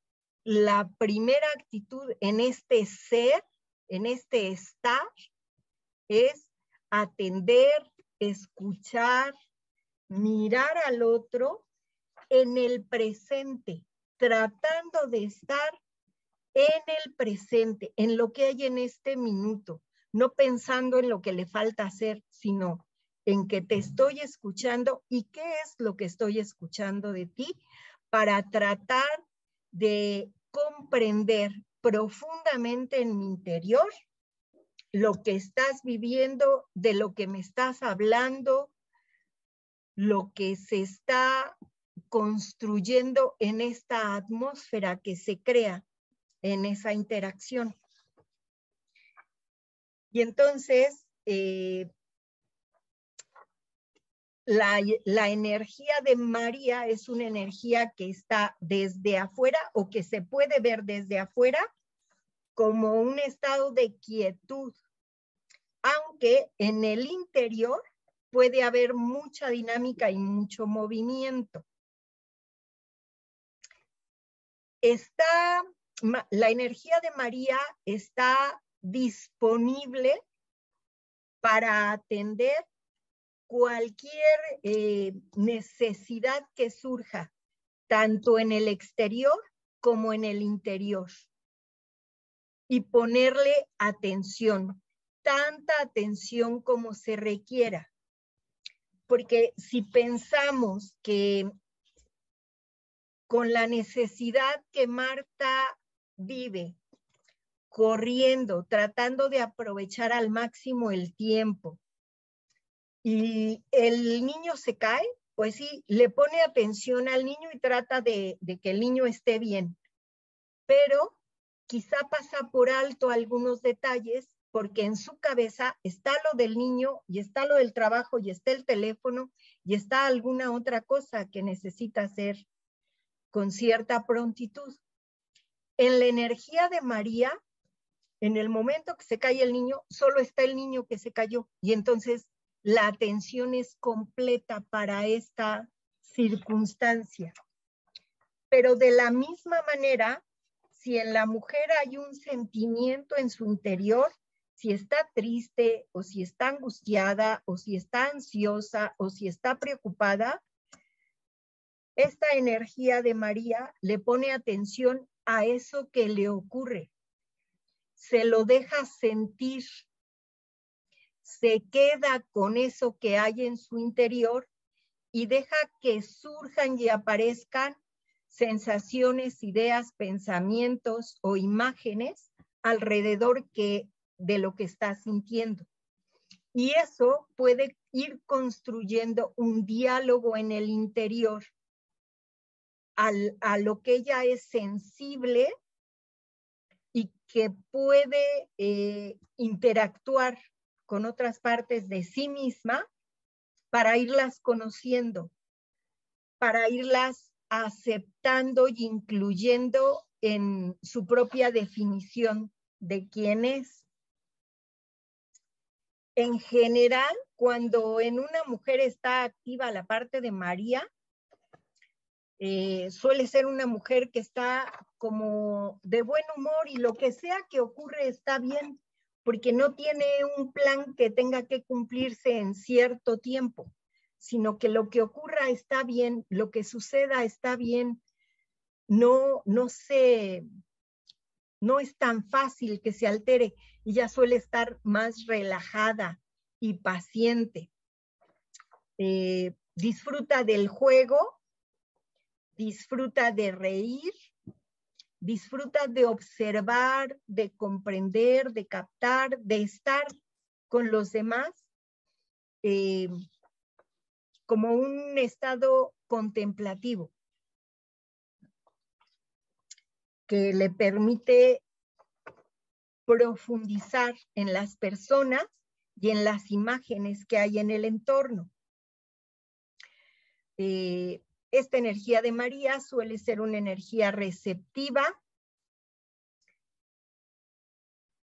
la primera actitud en este ser, en este estar, es atender, escuchar, mirar al otro en el presente, tratando de estar en el presente, en lo que hay en este minuto, no pensando en lo que le falta hacer, sino en que te estoy escuchando y qué es lo que estoy escuchando de ti para tratar de comprender profundamente en mi interior lo que estás viviendo, de lo que me estás hablando, lo que se está construyendo en esta atmósfera que se crea en esa interacción. Y entonces, la energía de María es una energía que está desde afuera o que se puede ver desde afuera como un estado de quietud, aunque en el interior puede haber mucha dinámica y mucho movimiento. La energía de María está disponible para atender cualquier necesidad que surja, tanto en el exterior como en el interior. Y ponerle atención, tanta atención como se requiera. Porque si pensamos que con la necesidad que Marta vive, corriendo, tratando de aprovechar al máximo el tiempo, y el niño se cae, pues sí, le pone atención al niño y trata de que el niño esté bien. Pero quizá pasa por alto algunos detalles porque en su cabeza está lo del niño y está lo del trabajo y está el teléfono y está alguna otra cosa que necesita hacer con cierta prontitud. En la energía de María, en el momento que se cae el niño, solo está el niño que se cayó y entonces la atención es completa para esta circunstancia. Pero de la misma manera, si en la mujer hay un sentimiento en su interior, si está triste o si está angustiada o si está ansiosa o si está preocupada, esta energía de María le pone atención a eso que le ocurre. Se lo deja sentir, se queda con eso que hay en su interior y deja que surjan y aparezcan sensaciones, ideas, pensamientos o imágenes alrededor de lo que está sintiendo. Y eso puede ir construyendo un diálogo en el interior a lo que ella es sensible y que puede interactuar con otras partes de sí misma para irlas conociendo, para irlas aceptando y incluyendo en su propia definición de quién es. En general, cuando en una mujer está activa la parte de María, suele ser una mujer que está como de buen humor y lo que sea que ocurre está bien, porque no tiene un plan que tenga que cumplirse en cierto tiempo, sino que lo que ocurra está bien, lo que suceda está bien, no es tan fácil que se altere, ella suele estar más relajada y paciente. Disfruta del juego, disfruta de reír, disfruta de observar, de comprender, de captar, de estar con los demás, como un estado contemplativo que le permite profundizar en las personas y en las imágenes que hay en el entorno. Esta energía de María suele ser una energía receptiva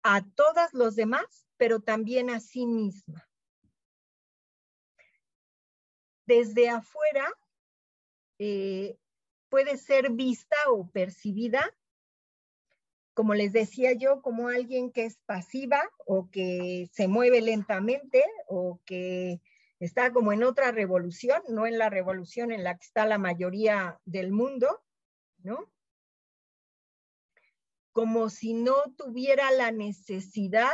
a todos los demás, pero también a sí misma. Desde afuera puede ser vista o percibida, como les decía yo, como alguien que es pasiva o que se mueve lentamente o que está como en otra revolución, no en la revolución en la que está la mayoría del mundo, ¿no? Como si no tuviera la necesidad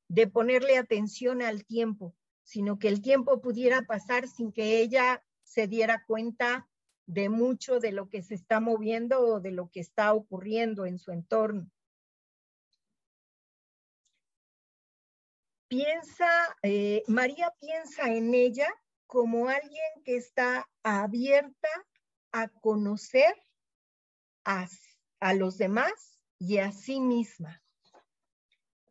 de ponerle atención al tiempo, sino que el tiempo pudiera pasar sin que ella se diera cuenta de mucho de lo que se está moviendo o de lo que está ocurriendo en su entorno. María piensa en ella como alguien que está abierta a conocer a los demás y a sí misma.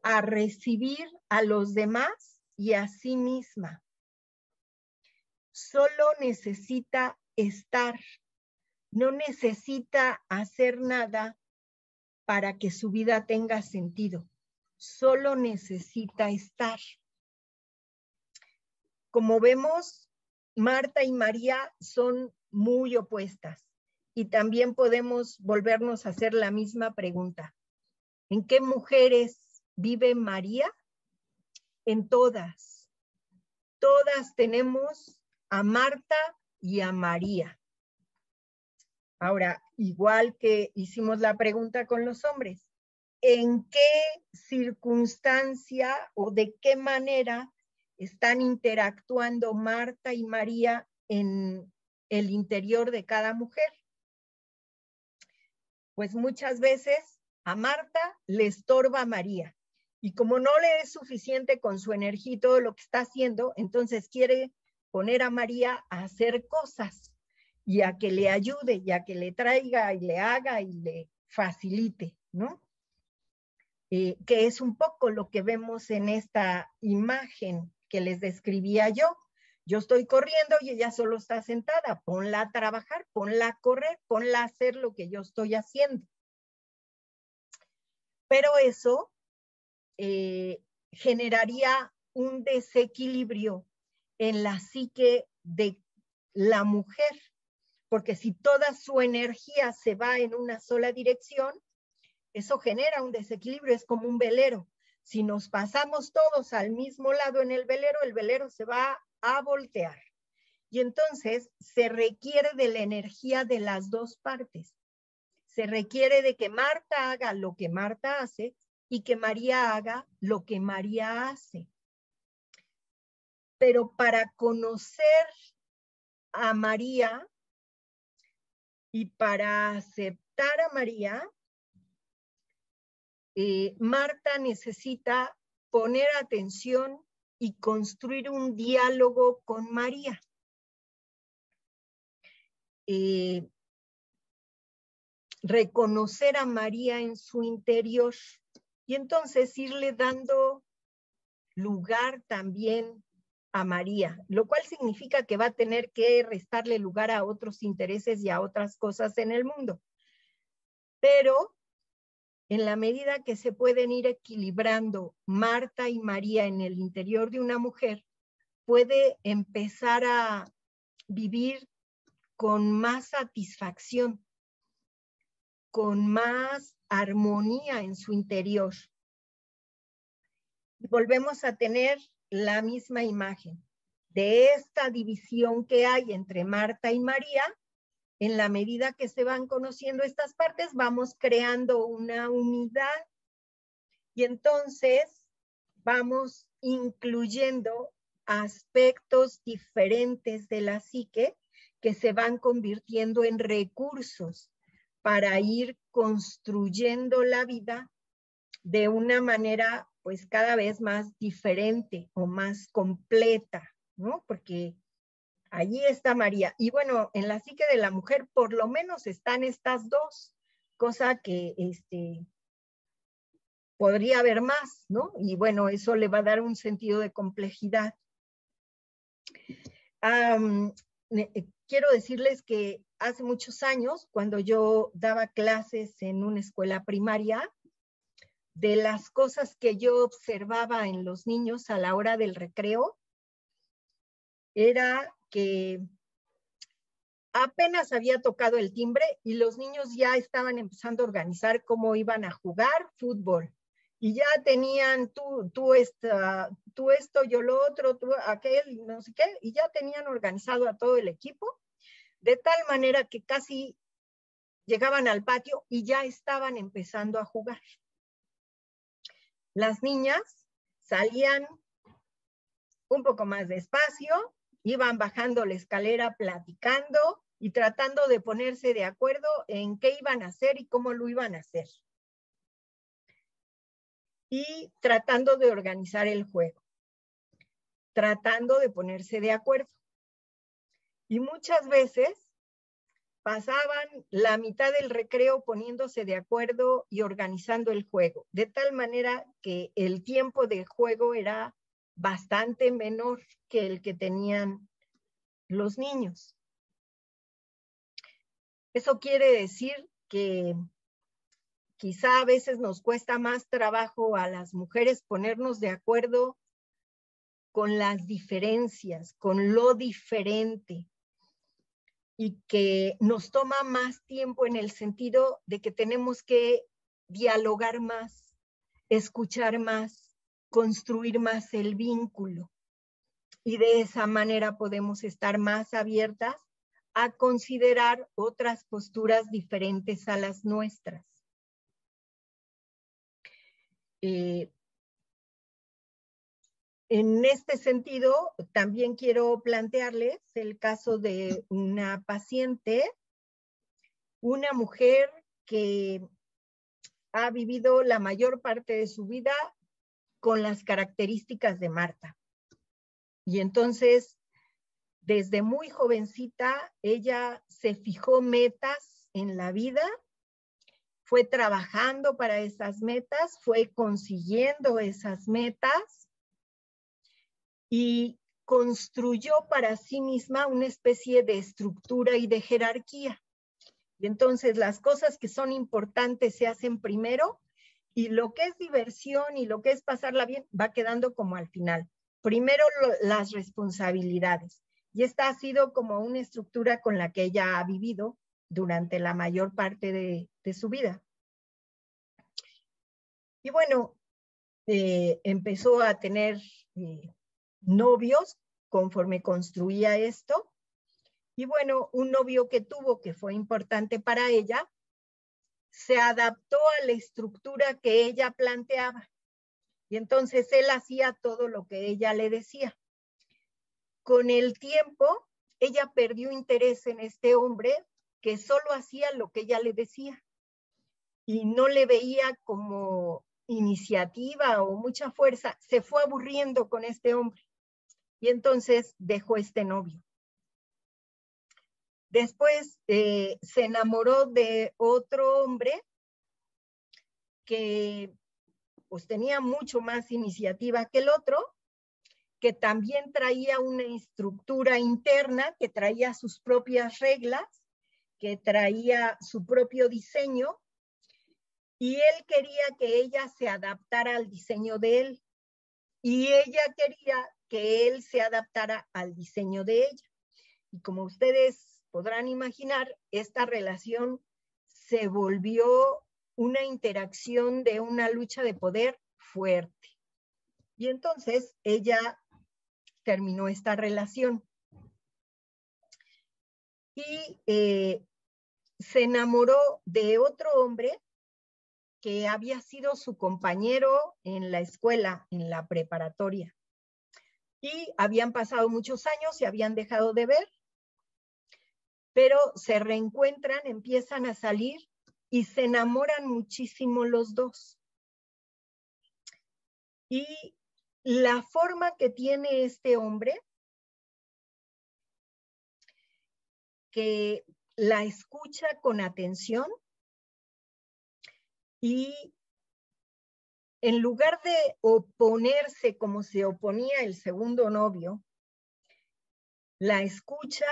a recibir a los demás y a sí misma. Solo necesita estar, no necesita hacer nada para que su vida tenga sentido. Solo necesita estar. Como vemos, Marta y María son muy opuestas y también podemos volvernos a hacer la misma pregunta. ¿En qué mujeres vive María? En todas. Todas tenemos a Marta y a María. Ahora, igual que hicimos la pregunta con los hombres, ¿en qué circunstancia o de qué manera están interactuando Marta y María en el interior de cada mujer? Pues muchas veces a Marta le estorba a María. Y como no le es suficiente con su energía y todo lo que está haciendo, entonces quiere poner a María a hacer cosas y a que le ayude y a que le traiga y le haga y le facilite, ¿no? Que es un poco lo que vemos en esta imagen que les describía yo. Yo estoy corriendo y ella solo está sentada. Ponla a trabajar, ponla a correr, ponla a hacer lo que yo estoy haciendo. Pero eso generaría un desequilibrio en la psique de la mujer, porque si toda su energía se va en una sola dirección, eso genera un desequilibrio, es como un velero. Si nos pasamos todos al mismo lado en el velero se va a voltear. Y entonces se requiere de la energía de las dos partes. Se requiere de que Marta haga lo que Marta hace y que María haga lo que María hace. Pero para conocer a María y para aceptar a María, Marta necesita poner atención y construir un diálogo con María. Reconocer a María en su interior y entonces irle dando lugar también a María, lo cual significa que va a tener que restarle lugar a otros intereses y a otras cosas en el mundo. Pero en la medida que se pueden ir equilibrando Marta y María en el interior de una mujer, puede empezar a vivir con más satisfacción, con más armonía en su interior. Y volvemos a tener la misma imagen de esta división que hay entre Marta y María. En la medida que se van conociendo estas partes, vamos creando una unidad y entonces vamos incluyendo aspectos diferentes de la psique que se van convirtiendo en recursos para ir construyendo la vida de una manera pues cada vez más diferente o más completa, ¿no? Porque allí está María. Y bueno, en la psique de la mujer por lo menos están estas dos, cosa que podría haber más, ¿no? Y bueno, eso le va a dar un sentido de complejidad. Quiero decirles que hace muchos años, cuando yo daba clases en una escuela primaria, de las cosas que yo observaba en los niños a la hora del recreo, era que apenas había tocado el timbre y los niños ya estaban empezando a organizar cómo iban a jugar fútbol. Y ya tenían tú esto, yo lo otro, tú aquel, no sé qué, y ya tenían organizado a todo el equipo, de tal manera que casi llegaban al patio y ya estaban empezando a jugar. Las niñas salían un poco más despacio, iban bajando la escalera platicando y tratando de ponerse de acuerdo en qué iban a hacer y cómo lo iban a hacer. Y tratando de organizar el juego, tratando de ponerse de acuerdo. Y muchas veces pasaban la mitad del recreo poniéndose de acuerdo y organizando el juego, de tal manera que el tiempo de juego era bastante menor que el que tenían los niños. Eso quiere decir que quizá a veces nos cuesta más trabajo a las mujeres ponernos de acuerdo con las diferencias, con lo diferente, y que nos toma más tiempo en el sentido de que tenemos que dialogar más, escuchar más, construir más el vínculo. Y de esa manera podemos estar más abiertas a considerar otras posturas diferentes a las nuestras. En este sentido, también quiero plantearles el caso de una paciente, una mujer que ha vivido la mayor parte de su vida con las características de Marta. Y entonces, desde muy jovencita, ella se fijó metas en la vida, fue trabajando para esas metas, fue consiguiendo esas metas y construyó para sí misma una especie de estructura y de jerarquía. Y entonces las cosas que son importantes se hacen primero y lo que es diversión y lo que es pasarla bien va quedando como al final. Primero las responsabilidades. Y esta ha sido como una estructura con la que ella ha vivido durante la mayor parte de su vida. Y bueno, empezó a tener novios conforme construía esto. Y bueno, un novio que tuvo que fue importante para ella, se adaptó a la estructura que ella planteaba. Y entonces él hacía todo lo que ella le decía. Con el tiempo, ella perdió interés en este hombre que solo hacía lo que ella le decía. Y no le veía como iniciativa o mucha fuerza. Se fue aburriendo con este hombre. Y entonces dejó este novio. Después se enamoró de otro hombre que pues tenía mucho más iniciativa que el otro, que también traía una estructura interna, que traía sus propias reglas, que traía su propio diseño, y él quería que ella se adaptara al diseño de él, y ella quería que él se adaptara al diseño de ella. Y como ustedes podrán imaginar, esta relación se volvió una interacción de una lucha de poder fuerte. Y entonces ella terminó esta relación. Y se enamoró de otro hombre que había sido su compañero en la escuela, en la preparatoria. Y habían pasado muchos años, se habían dejado de ver, pero se reencuentran, empiezan a salir y se enamoran muchísimo los dos. Y la forma que tiene este hombre, que la escucha con atención y en lugar de oponerse como se oponía el segundo novio, la escucha,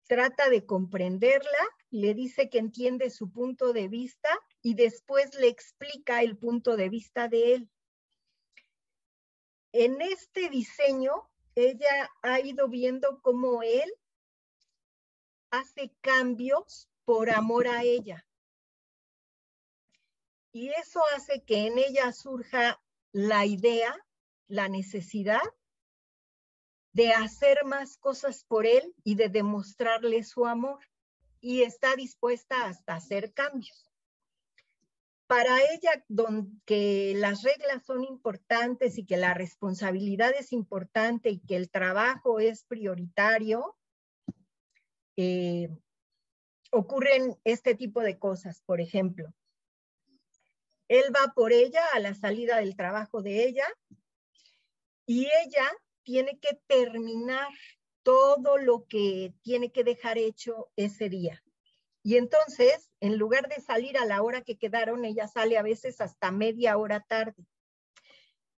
trata de comprenderla, le dice que entiende su punto de vista y después le explica el punto de vista de él. En este diseño, ella ha ido viendo cómo él hace cambios por amor a ella. Y eso hace que en ella surja la idea, la necesidad de hacer más cosas por él y de demostrarle su amor. Y está dispuesta hasta a hacer cambios. Para ella, que las reglas son importantes y que la responsabilidad es importante y que el trabajo es prioritario, ocurren este tipo de cosas. Por ejemplo, él va por ella a la salida del trabajo de ella y ella tiene que terminar todo lo que tiene que dejar hecho ese día. Y entonces, en lugar de salir a la hora que quedaron, ella sale a veces hasta media hora tarde.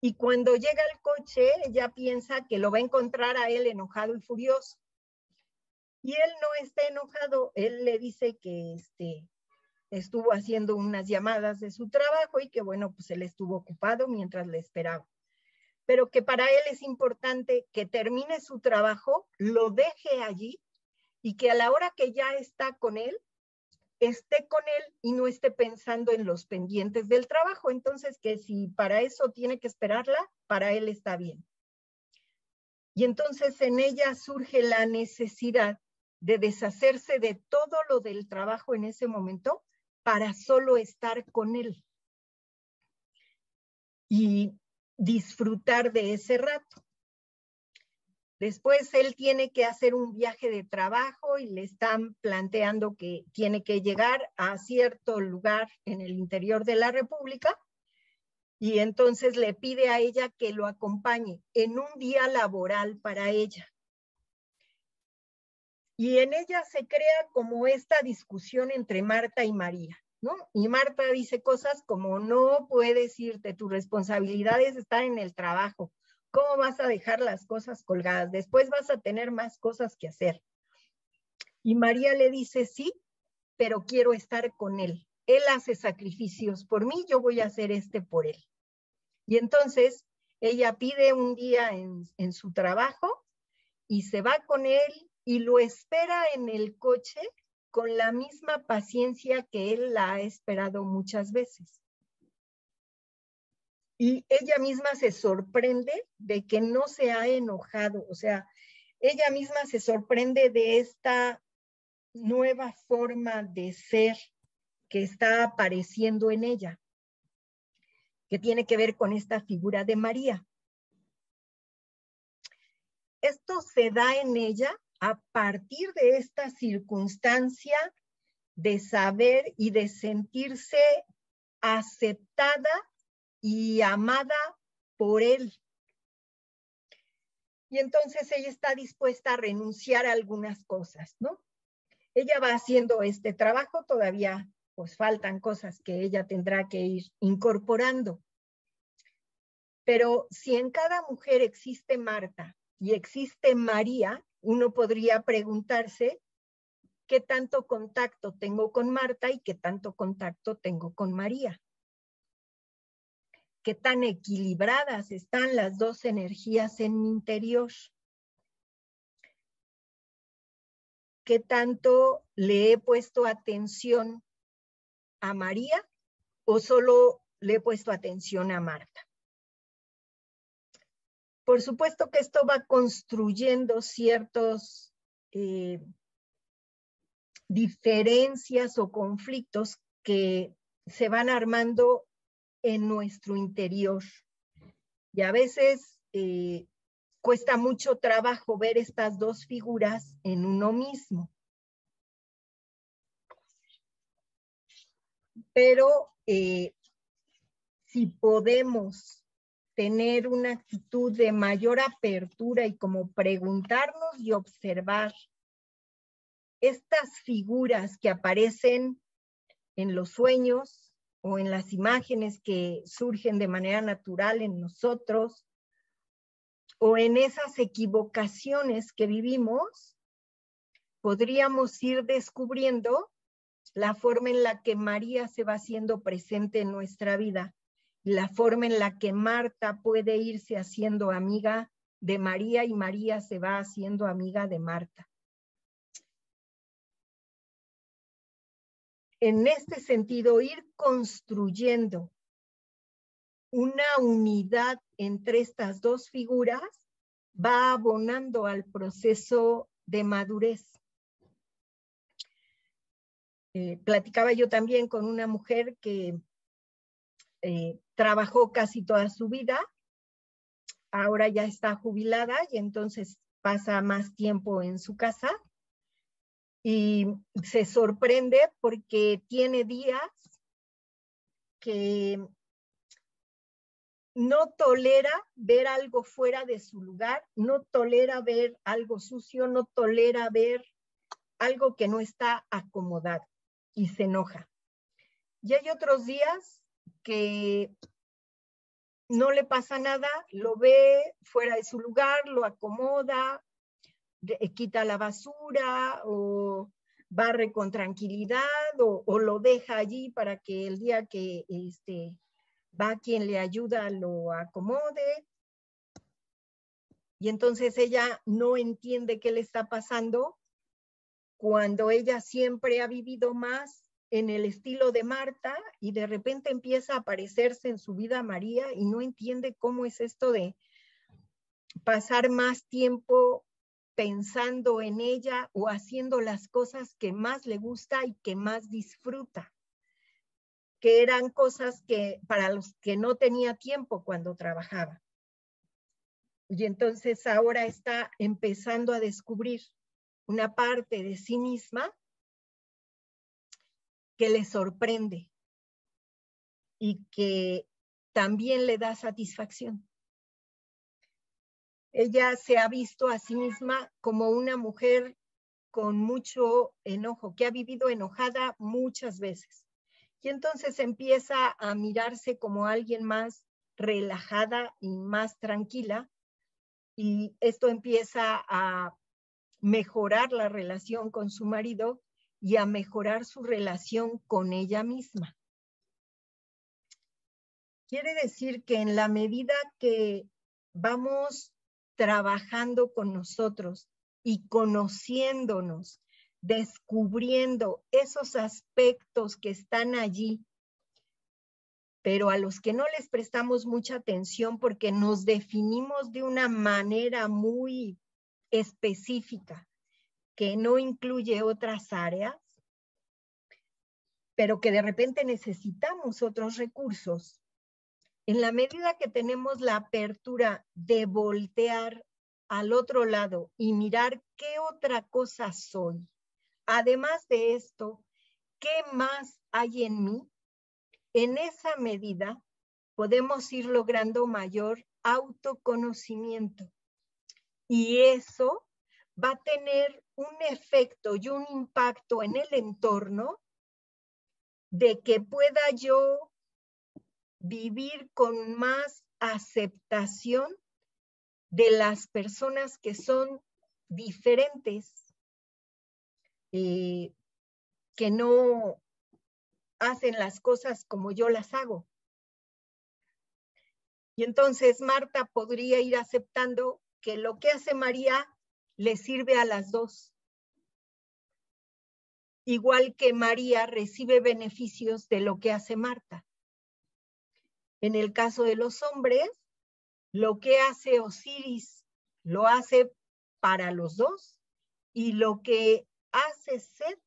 Y cuando llega al coche, ella piensa que lo va a encontrar a él enojado y furioso. Y él no está enojado, él le dice que estuvo haciendo unas llamadas de su trabajo y que bueno, pues él estuvo ocupado mientras le esperaba. Pero que para él es importante que termine su trabajo, lo deje allí y que a la hora que ya está con él, esté con él y no esté pensando en los pendientes del trabajo. Entonces, que si para eso tiene que esperarla, para él está bien. Y entonces en ella surge la necesidad de deshacerse de todo lo del trabajo en ese momento para solo estar con él y disfrutar de ese rato. Después él tiene que hacer un viaje de trabajo y le están planteando que tiene que llegar a cierto lugar en el interior de la República y entonces le pide a ella que lo acompañe en un día laboral para ella. Y en ella se crea como esta discusión entre Marta y María, ¿no? Y Marta dice cosas como, no puedes irte, tus responsabilidades están en el trabajo. ¿Cómo vas a dejar las cosas colgadas? Después vas a tener más cosas que hacer. Y María le dice, sí, pero quiero estar con él. Él hace sacrificios por mí, yo voy a hacer por él. Y entonces ella pide un día en su trabajo y se va con él y lo espera en el coche con la misma paciencia que él la ha esperado muchas veces. Y ella misma se sorprende de que no se ha enojado, o sea, ella misma se sorprende de esta nueva forma de ser que está apareciendo en ella, que tiene que ver con esta figura de María. Esto se da en ella a partir de esta circunstancia de saber y de sentirse aceptada y amada por él. Y entonces ella está dispuesta a renunciar a algunas cosas, ¿no? Ella va haciendo este trabajo, todavía pues faltan cosas que ella tendrá que ir incorporando. Pero si en cada mujer existe Marta y existe María, uno podría preguntarse qué tanto contacto tengo con Marta y qué tanto contacto tengo con María. Qué tan equilibradas están las dos energías en mi interior. Qué tanto le he puesto atención a María o solo le he puesto atención a Marta. Por supuesto que esto va construyendo ciertos diferencias o conflictos que se van armando en nuestro interior. Y a veces cuesta mucho trabajo ver estas dos figuras en uno mismo. Pero si podemos tener una actitud de mayor apertura y como preguntarnos y observar estas figuras que aparecen en los sueños o en las imágenes que surgen de manera natural en nosotros, o en esas equivocaciones que vivimos, podríamos ir descubriendo la forma en la que María se va haciendo presente en nuestra vida, la forma en la que Marta puede irse haciendo amiga de María y María se va haciendo amiga de Marta. En este sentido, ir construyendo una unidad entre estas dos figuras va abonando al proceso de madurez. Platicaba yo también con una mujer que trabajó casi toda su vida, ahora ya está jubilada y entonces pasa más tiempo en su casa y se sorprende porque tiene días que no tolera ver algo fuera de su lugar, no tolera ver algo sucio, no tolera ver algo que no está acomodado y se enoja. Y hay otros días que no le pasa nada, lo ve fuera de su lugar, lo acomoda, quita la basura o barre con tranquilidad o lo deja allí para que el día que va quien le ayuda lo acomode. Y entonces ella no entiende qué le está pasando cuando ella siempre ha vivido más en el estilo de Marta y de repente empieza a aparecerse en su vida María y no entiende cómo es esto de pasar más tiempo pensando en ella o haciendo las cosas que más le gusta y que más disfruta, que eran cosas que para los que no tenía tiempo cuando trabajaba. Y entonces ahora está empezando a descubrir una parte de sí misma que le sorprende y que también le da satisfacción. Ella se ha visto a sí misma como una mujer con mucho enojo, que ha vivido enojada muchas veces. Y entonces empieza a mirarse como alguien más relajada y más tranquila, y esto empieza a mejorar la relación con su marido y a mejorar su relación con ella misma. Quiere decir que en la medida que vamos trabajando con nosotros y conociéndonos, descubriendo esos aspectos que están allí, pero a los que no les prestamos mucha atención porque nos definimos de una manera muy específica, que no incluye otras áreas, pero que de repente necesitamos otros recursos. En la medida que tenemos la apertura de voltear al otro lado y mirar qué otra cosa soy, además de esto, ¿qué más hay en mí? En esa medida podemos ir logrando mayor autoconocimiento. Y eso va a tener un efecto y un impacto en el entorno de que pueda yo vivir con más aceptación de las personas que son diferentes, que no hacen las cosas como yo las hago. Y entonces Marta podría ir aceptando que lo que hace María le sirve a las dos. Igual que María recibe beneficios de lo que hace Marta. En el caso de los hombres, lo que hace Osiris lo hace para los dos y lo que hace Set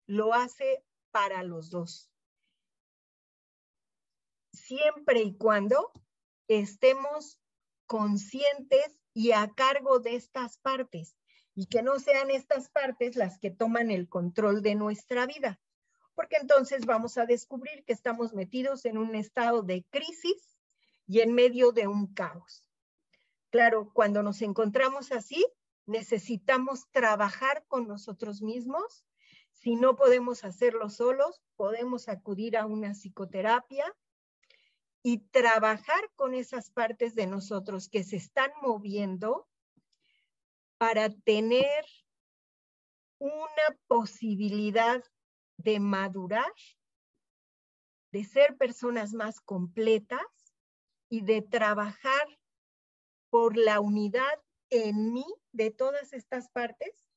lo hace para los dos. Siempre y cuando estemos conscientes y a cargo de estas partes y que no sean estas partes las que toman el control de nuestra vida, porque entonces vamos a descubrir que estamos metidos en un estado de crisis y en medio de un caos. Claro, cuando nos encontramos así, necesitamos trabajar con nosotros mismos. Si no podemos hacerlo solos, podemos acudir a una psicoterapia y trabajar con esas partes de nosotros que se están moviendo para tener una posibilidad de madurar, de ser personas más completas y de trabajar por la unidad en mí de todas estas partes,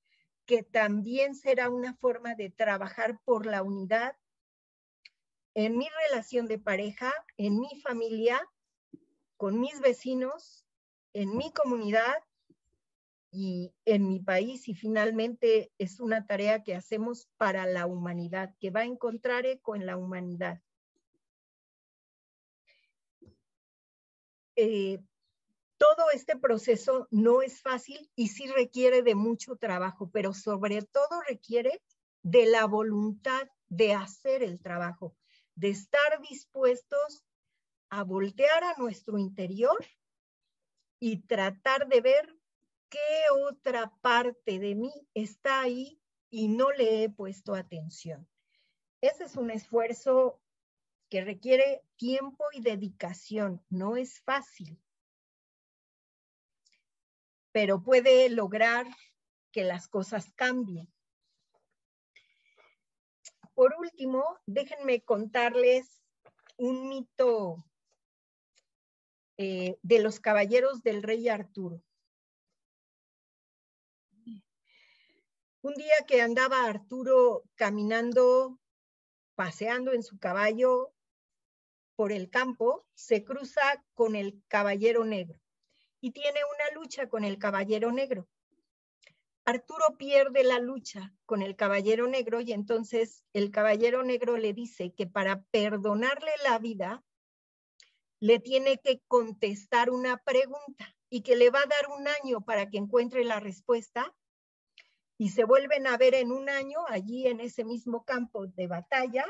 que también será una forma de trabajar por la unidad en mi relación de pareja, en mi familia, con mis vecinos, en mi comunidad y en mi país, y finalmente es una tarea que hacemos para la humanidad, que va a encontrar eco en la humanidad. Todo este proceso no es fácil y sí requiere de mucho trabajo, pero sobre todo requiere de la voluntad de hacer el trabajo, de estar dispuestos a voltear a nuestro interior y tratar de ver qué otra parte de mí está ahí y no le he puesto atención. Ese es un esfuerzo que requiere tiempo y dedicación. No es fácil, pero puede lograr que las cosas cambien. Por último, déjenme contarles un mito de los caballeros del rey Arturo. Un día que andaba Arturo caminando, paseando en su caballo por el campo, se cruza con el caballero negro y tiene una lucha con el caballero negro. Arturo pierde la lucha con el caballero negro y entonces el caballero negro le dice que para perdonarle la vida le tiene que contestar una pregunta y que le va a dar 1 año para que encuentre la respuesta, y se vuelven a ver en 1 año allí en ese mismo campo de batalla.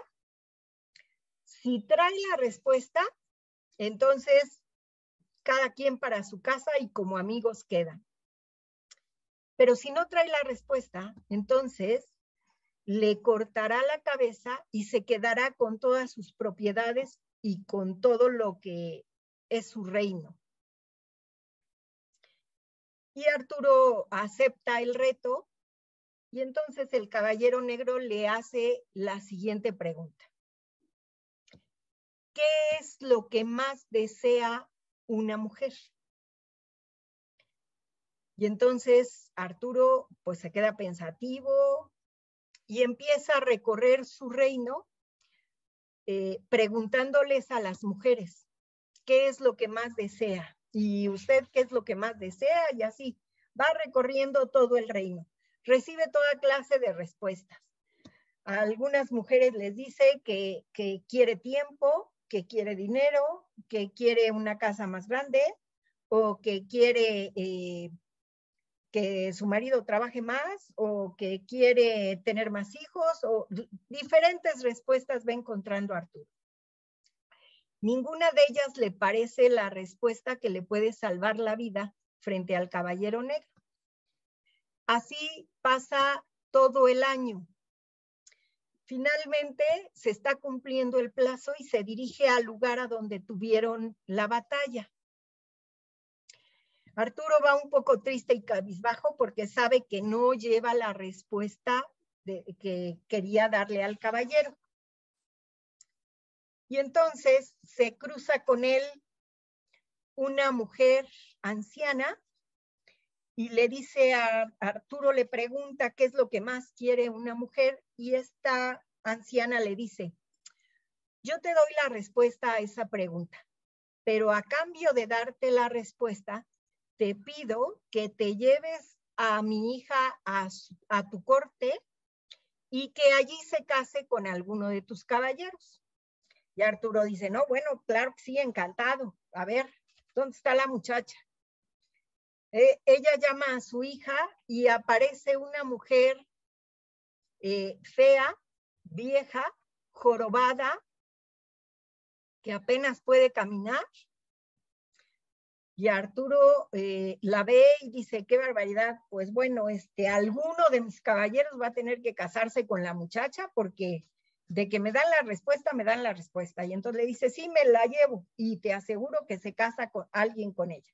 Si trae la respuesta, entonces cada quien para su casa y como amigos quedan. Pero si no trae la respuesta, entonces le cortará la cabeza y se quedará con todas sus propiedades y con todo lo que es su reino. Y Arturo acepta el reto y entonces el caballero negro le hace la siguiente pregunta. ¿Qué es lo que más desea una mujer? Y entonces Arturo pues se queda pensativo y empieza a recorrer su reino preguntándoles a las mujeres qué es lo que más desea y usted qué es lo que más desea, y así va recorriendo todo el reino. Recibe toda clase de respuestas. A algunas mujeres les dice que quiere tiempo, que quiere dinero, que quiere una casa más grande o que quiere que su marido trabaje más o que quiere tener más hijos, o diferentes respuestas va encontrando Arturo. Ninguna de ellas le parece la respuesta que le puede salvar la vida frente al caballero negro. Así pasa todo el año. Finalmente se está cumpliendo el plazo y se dirige al lugar a donde tuvieron la batalla. Arturo va un poco triste y cabizbajo porque sabe que no lleva la respuesta que quería darle al caballero. Y entonces se cruza con él una mujer anciana y le dice a Arturo, le pregunta qué es lo que más quiere una mujer, y esta anciana le dice: yo te doy la respuesta a esa pregunta, pero a cambio de darte la respuesta, te pido que te lleves a mi hija a tu corte y que allí se case con alguno de tus caballeros. Y Arturo dice: no, bueno, claro que sí, encantado. A ver, ¿dónde está la muchacha? Ella llama a su hija y aparece una mujer fea, vieja, jorobada, que apenas puede caminar. Y Arturo la ve y dice: qué barbaridad, pues bueno, alguno de mis caballeros va a tener que casarse con la muchacha porque de que me dan la respuesta, me dan la respuesta. Y entonces le dice: sí, me la llevo y te aseguro que se casa con alguien con ella.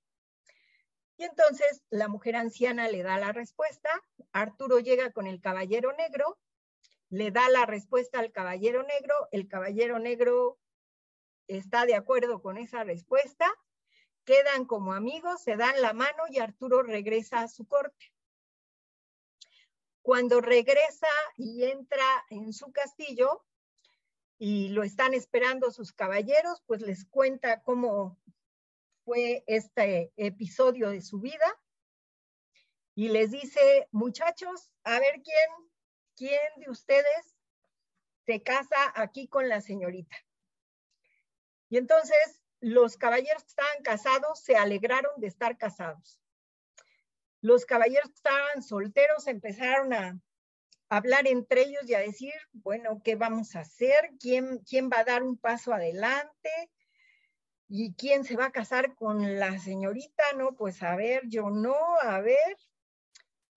Y entonces la mujer anciana le da la respuesta, Arturo llega con el caballero negro, le da la respuesta al caballero negro, el caballero negro está de acuerdo con esa respuesta, quedan como amigos, se dan la mano y Arturo regresa a su corte. Cuando regresa y entra en su castillo y lo están esperando sus caballeros, pues les cuenta cómo fue este episodio de su vida y les dice: muchachos, a ver quién de ustedes se casa aquí con la señorita. Y entonces los caballeros que estaban casados se alegraron de estar casados. Los caballeros que estaban solteros empezaron a hablar entre ellos y a decir: bueno, ¿qué vamos a hacer? ¿Quién va a dar un paso adelante? ¿Y quién se va a casar con la señorita? No, pues a ver, yo no, a ver.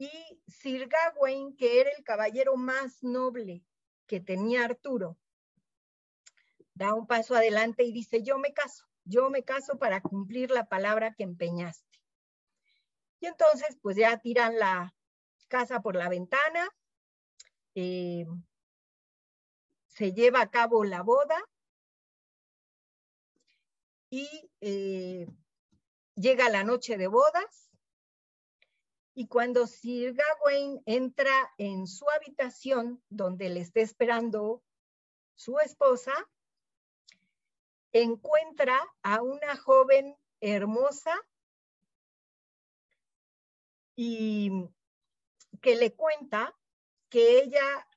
Y Sir Gawain, que era el caballero más noble que tenía Arturo, da un paso adelante y dice, yo me caso para cumplir la palabra que empeñaste. Y entonces, pues ya tiran la casa por la ventana, se lleva a cabo la boda y llega la noche de bodas. Y cuando Sir Gawain entra en su habitación, donde le está esperando su esposa, encuentra a una joven hermosa y que le cuenta que ella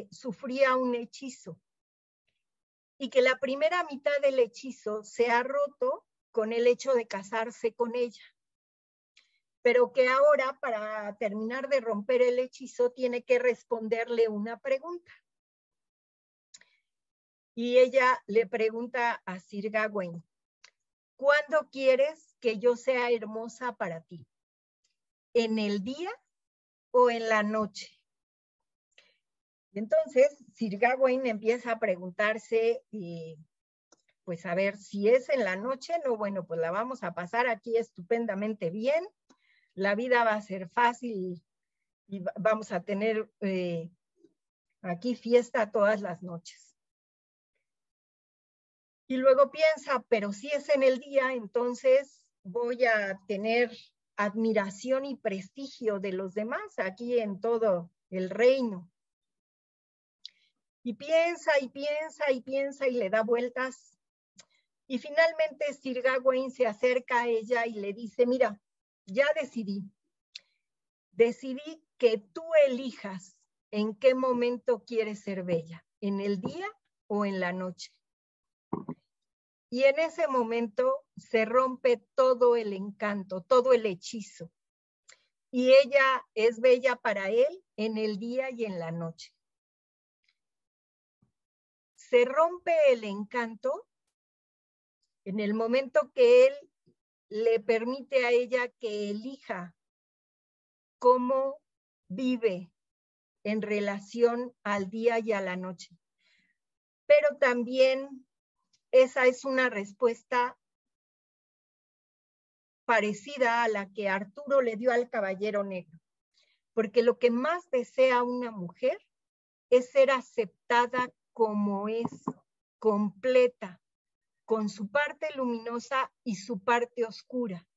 sufría un hechizo y que la primera mitad del hechizo se ha roto con el hecho de casarse con ella, pero que ahora, para terminar de romper el hechizo, tiene que responderle una pregunta. Y ella le pregunta a Sir Gawain, ¿cuándo quieres que yo sea hermosa para ti? ¿En el día o en la noche? Entonces, Sir Gawain empieza a preguntarse, pues a ver, si es en la noche, no, bueno, pues la vamos a pasar aquí estupendamente bien, la vida va a ser fácil y vamos a tener aquí fiesta todas las noches. Y luego piensa, pero si es en el día, entonces voy a tener admiración y prestigio de los demás aquí en todo el reino. Y piensa y piensa y piensa y le da vueltas. Y finalmente Sir Gawain se acerca a ella y le dice, mira, ya decidí que tú elijas en qué momento quieres ser bella, en el día o en la noche. Y en ese momento se rompe todo el encanto, todo el hechizo. Y ella es bella para él en el día y en la noche. Se rompe el encanto en el momento que él le permite a ella que elija cómo vive en relación al día y a la noche. Pero también esa es una respuesta parecida a la que Arturo le dio al Caballero Negro, porque lo que más desea una mujer es ser aceptada como es, completa, con su parte luminosa y su parte oscura.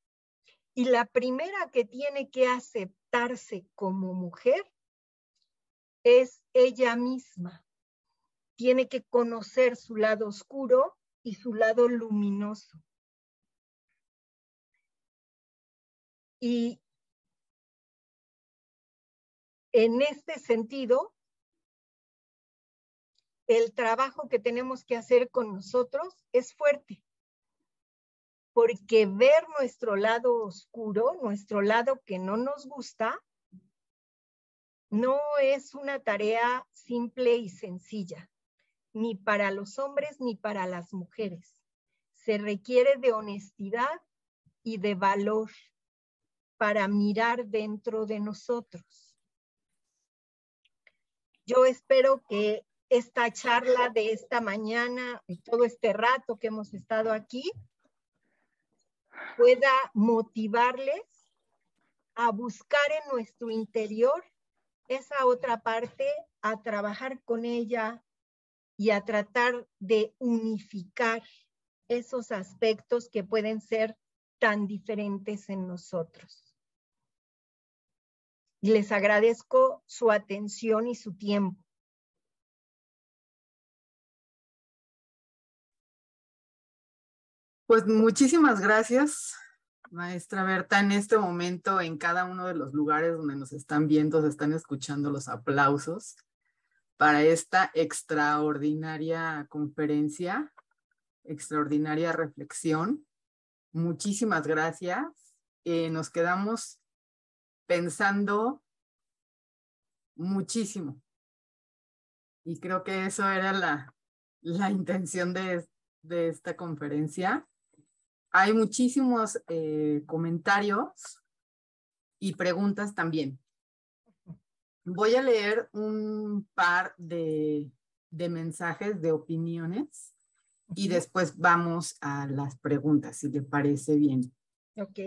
Y la primera que tiene que aceptarse como mujer es ella misma. Tiene que conocer su lado oscuro y su lado luminoso. Y en este sentido, el trabajo que tenemos que hacer con nosotros es fuerte, porque ver nuestro lado oscuro, nuestro lado que no nos gusta, no es una tarea simple y sencilla, ni para los hombres ni para las mujeres. Se requiere de honestidad y de valor para mirar dentro de nosotros. Yo espero que esta charla de esta mañana y todo este rato que hemos estado aquí pueda motivarles a buscar en nuestro interior esa otra parte, a trabajar con ella y a tratar de unificar esos aspectos que pueden ser tan diferentes en nosotros. Y les agradezco su atención y su tiempo. Pues muchísimas gracias, maestra Berta. En este momento, en cada uno de los lugares donde nos están viendo, se están escuchando los aplausos para esta extraordinaria conferencia, extraordinaria reflexión. Muchísimas gracias. Nos quedamos pensando muchísimo. Y creo que eso era la intención de esta conferencia. Hay muchísimos comentarios y preguntas también. Voy a leer un par de mensajes, de opiniones, y después vamos a las preguntas, si le parece bien. Ok.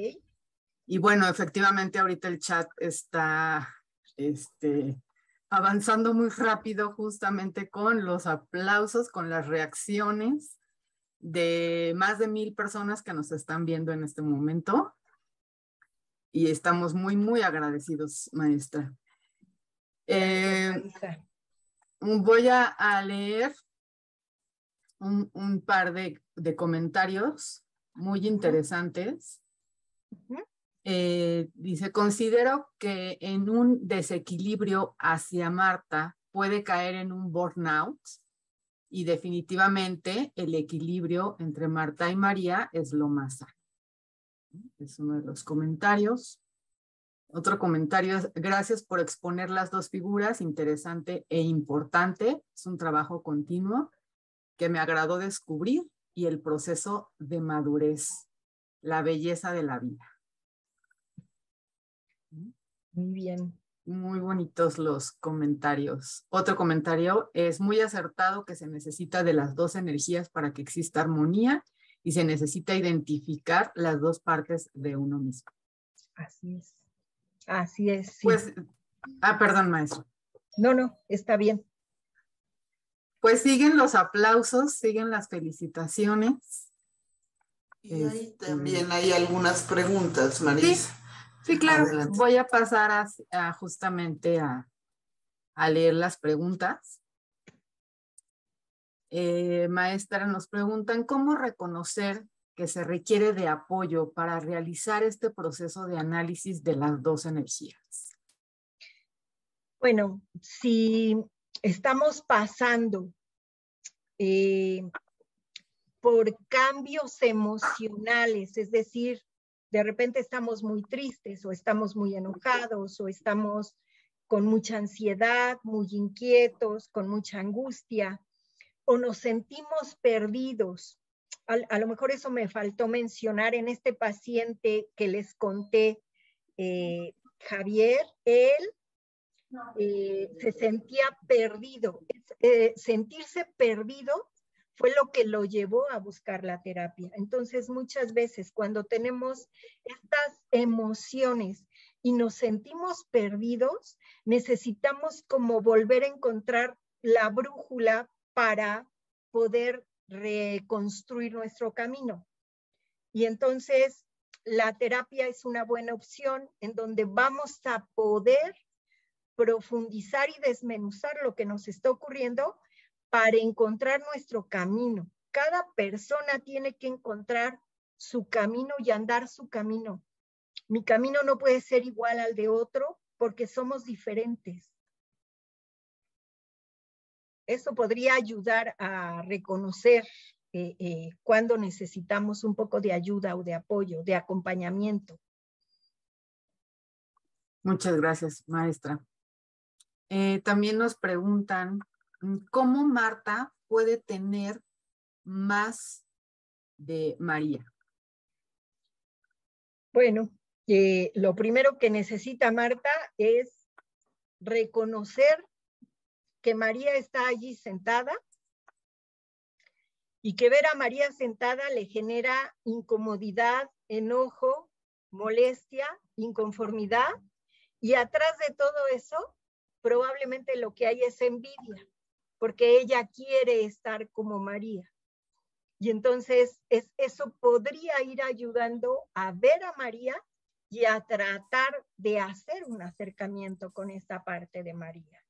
Y bueno, efectivamente ahorita el chat está avanzando muy rápido justamente con los aplausos, con las reacciones de más de 1000 personas que nos están viendo en este momento. Y estamos muy, muy agradecidos, maestra. Voy a leer un par de comentarios muy interesantes. Dice, considero que en un desequilibrio hacia Marta puede caer en un burnout y definitivamente el equilibrio entre Marta y María es lo más sano. Es uno de los comentarios. Otro comentario es, gracias por exponer las dos figuras, interesante e importante. Es un trabajo continuo que me agradó descubrir y el proceso de madurez, la belleza de la vida. Muy bien. Muy bonitos los comentarios. Otro comentario es muy acertado que se necesita de las dos energías para que exista armonía y se necesita identificar las dos partes de uno mismo. Así es. Así es, sí. Pues, perdón, maestro. No, está bien. Pues siguen los aplausos, siguen las felicitaciones. Y ahí también hay algunas preguntas, Marisa. Sí, claro. Adelante. Voy a pasar justamente a leer las preguntas. Maestra, nos preguntan cómo reconocer que se requiere de apoyo para realizar este proceso de análisis de las dos energías. Bueno, si estamos pasando por cambios emocionales, es decir, de repente estamos muy tristes o estamos muy enojados o estamos con mucha ansiedad, muy inquietos, con mucha angustia, o nos sentimos perdidos. A lo mejor eso me faltó mencionar en este paciente que les conté, Javier, él se sentía perdido. Sentirse perdido fue lo que lo llevó a buscar la terapia. Entonces, muchas veces cuando tenemos estas emociones y nos sentimos perdidos, necesitamos como volver a encontrar la brújula para poder reconstruir nuestro camino. Y entonces, la terapia es una buena opción en donde vamos a poder profundizar y desmenuzar lo que nos está ocurriendo para encontrar nuestro camino. Cada persona tiene que encontrar su camino y andar su camino. Mi camino no puede ser igual al de otro porque somos diferentes. Eso podría ayudar a reconocer cuando necesitamos un poco de ayuda o de apoyo, de acompañamiento. Muchas gracias, maestra. También nos preguntan, ¿cómo Marta puede tener más de María? Bueno, lo primero que necesita Marta es reconocer que María está allí sentada y que ver a María sentada le genera incomodidad, enojo, molestia, inconformidad, y atrás de todo eso probablemente lo que hay es envidia, porque ella quiere estar como María. Y entonces eso podría ir ayudando a ver a María y a tratar de hacer un acercamiento con esta parte de María.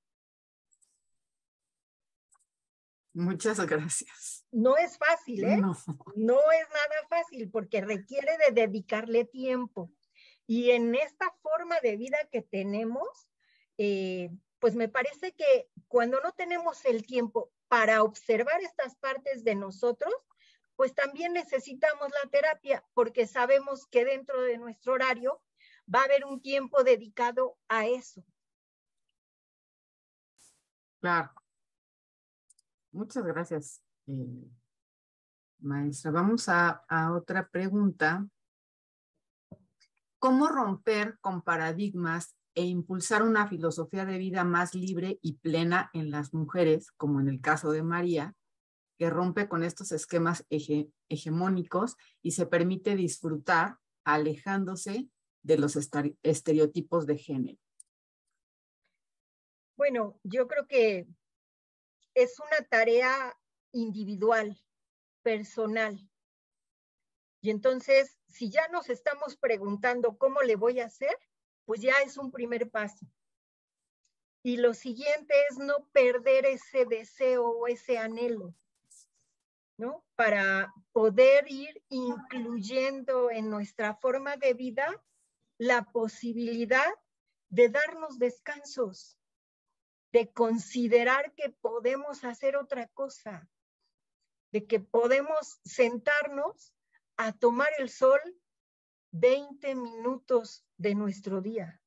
Muchas gracias. No es fácil, ¿eh? No. No es nada fácil porque requiere de dedicarle tiempo. Y en esta forma de vida que tenemos, pues me parece que cuando no tenemos el tiempo para observar estas partes de nosotros, pues también necesitamos la terapia porque sabemos que dentro de nuestro horario va a haber un tiempo dedicado a eso. Claro. Muchas gracias, maestra. Vamos a otra pregunta. ¿Cómo romper con paradigmas e impulsar una filosofía de vida más libre y plena en las mujeres, como en el caso de María, que rompe con estos esquemas hegemónicos y se permite disfrutar alejándose de los estereotipos de género? Bueno, yo creo que es una tarea individual, personal. Y entonces, si ya nos estamos preguntando cómo le voy a hacer, pues ya es un primer paso. Y lo siguiente es no perder ese deseo o ese anhelo, ¿no? Para poder ir incluyendo en nuestra forma de vida la posibilidad de darnos descansos, de considerar que podemos hacer otra cosa, de que podemos sentarnos a tomar el sol 20 minutos de nuestro día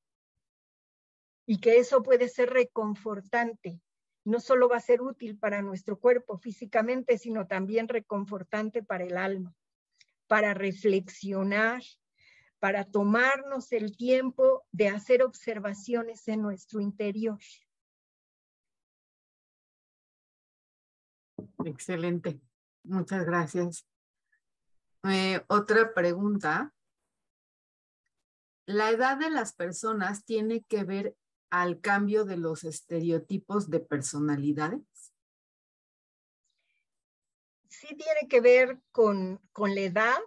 y que eso puede ser reconfortante. No solo va a ser útil para nuestro cuerpo físicamente, sino también reconfortante para el alma, para reflexionar, para tomarnos el tiempo de hacer observaciones en nuestro interior. Excelente. Muchas gracias. Otra pregunta. ¿La edad de las personas tiene que ver al cambio de los estereotipos de personalidades? Sí tiene que ver con la edad,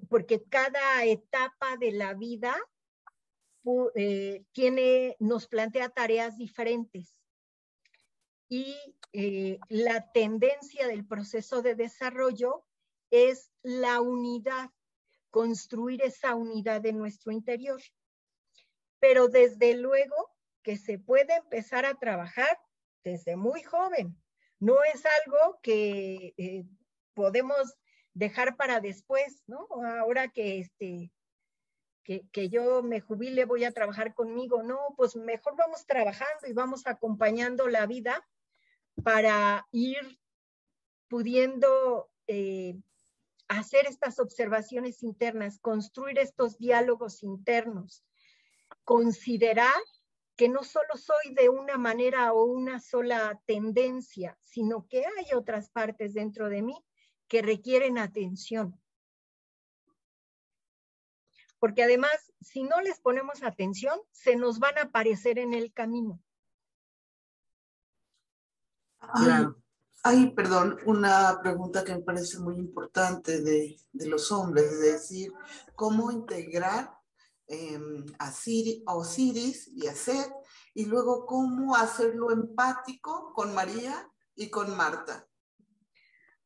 porque cada etapa de la vida nos plantea tareas diferentes. Y la tendencia del proceso de desarrollo es la unidad, construir esa unidad en nuestro interior. Pero desde luego que se puede empezar a trabajar desde muy joven. No es algo que podemos dejar para después, ¿no? Ahora que yo me jubile, voy a trabajar conmigo. No, pues mejor vamos trabajando y vamos acompañando la vida para ir pudiendo hacer estas observaciones internas, construir estos diálogos internos, considerar que no solo soy de una manera o una sola tendencia, sino que hay otras partes dentro de mí que requieren atención. Porque además, si no les ponemos atención, se nos van a aparecer en el camino. Perdón, una pregunta que me parece muy importante de los hombres, es decir, ¿cómo integrar a Osiris y a Set, y luego cómo hacerlo empático con María y con Marta?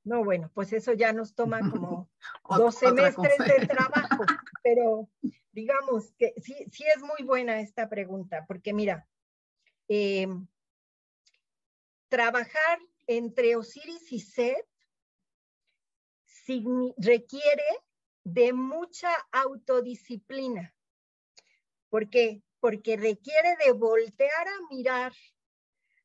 No, bueno, pues eso ya nos toma como 2 semestres de trabajo, pero digamos que sí es muy buena esta pregunta, porque mira, trabajar entre Osiris y Set requiere de mucha autodisciplina. ¿Por qué? Porque requiere de voltear a mirar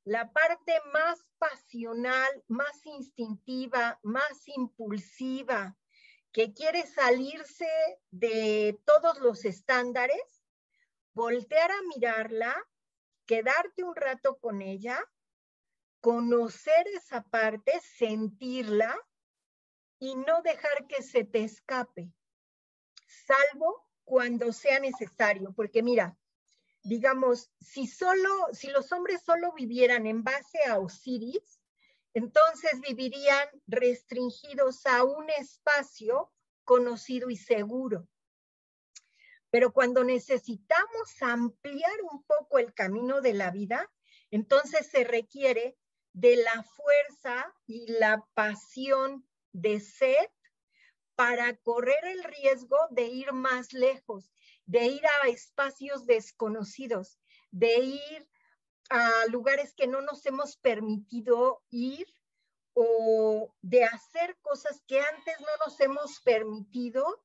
la parte más pasional, más instintiva, más impulsiva, que quiere salirse de todos los estándares, voltear a mirarla, quedarte un rato con ella, conocer esa parte, sentirla y no dejar que se te escape, salvo cuando sea necesario, porque mira, digamos, si los hombres solo vivieran en base a Osiris, entonces vivirían restringidos a un espacio conocido y seguro. Pero cuando necesitamos ampliar un poco el camino de la vida, entonces se requiere de la fuerza y la pasión de Set para correr el riesgo de ir más lejos, de ir a espacios desconocidos, de ir a lugares que no nos hemos permitido ir o de hacer cosas que antes no nos hemos permitido,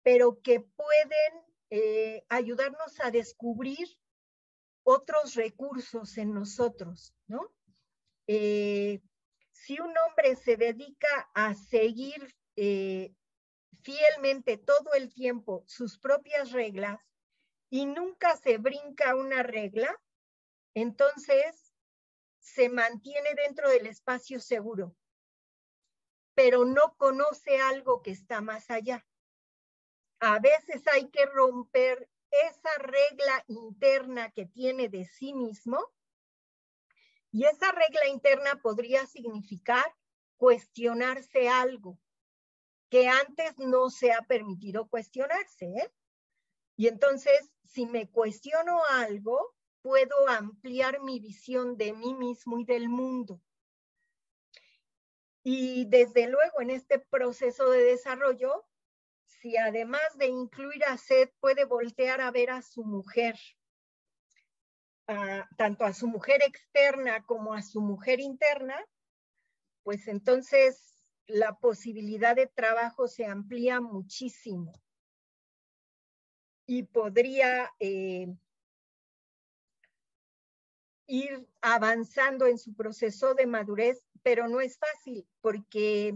pero que pueden ayudarnos a descubrir otros recursos en nosotros, ¿no? Si un hombre se dedica a seguir fielmente todo el tiempo sus propias reglas, y nunca se brinca una regla, entonces se mantiene dentro del espacio seguro, pero no conoce algo que está más allá. A veces hay que romper esa regla interna que tiene de sí mismo, y esa regla interna podría significar cuestionarse algo que antes no se ha permitido cuestionarse, ¿eh? Y entonces, si me cuestiono algo, puedo ampliar mi visión de mí mismo y del mundo. Y desde luego, en este proceso de desarrollo, si además de incluir a Seth, puede voltear a ver a su mujer, tanto a su mujer externa como a su mujer interna, pues entonces la posibilidad de trabajo se amplía muchísimo y podría ir avanzando en su proceso de madurez, pero no es fácil porque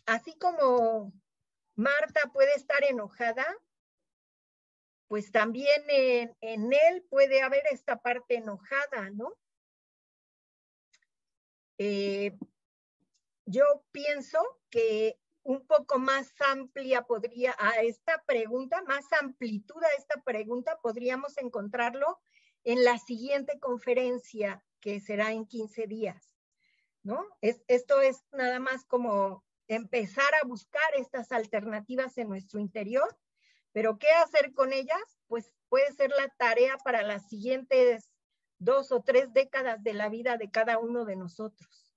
así como Marta puede estar enojada, pues también en él puede haber esta parte enojada, ¿no? Yo pienso que un poco más amplia podría, a esta pregunta, más amplitud a esta pregunta, podríamos encontrarlo en la siguiente conferencia, que será en 15 días, ¿no? Esto es nada más como empezar a buscar estas alternativas en nuestro interior, pero ¿qué hacer con ellas? Pues puede ser la tarea para las siguientes 2 o 3 décadas de la vida de cada uno de nosotros.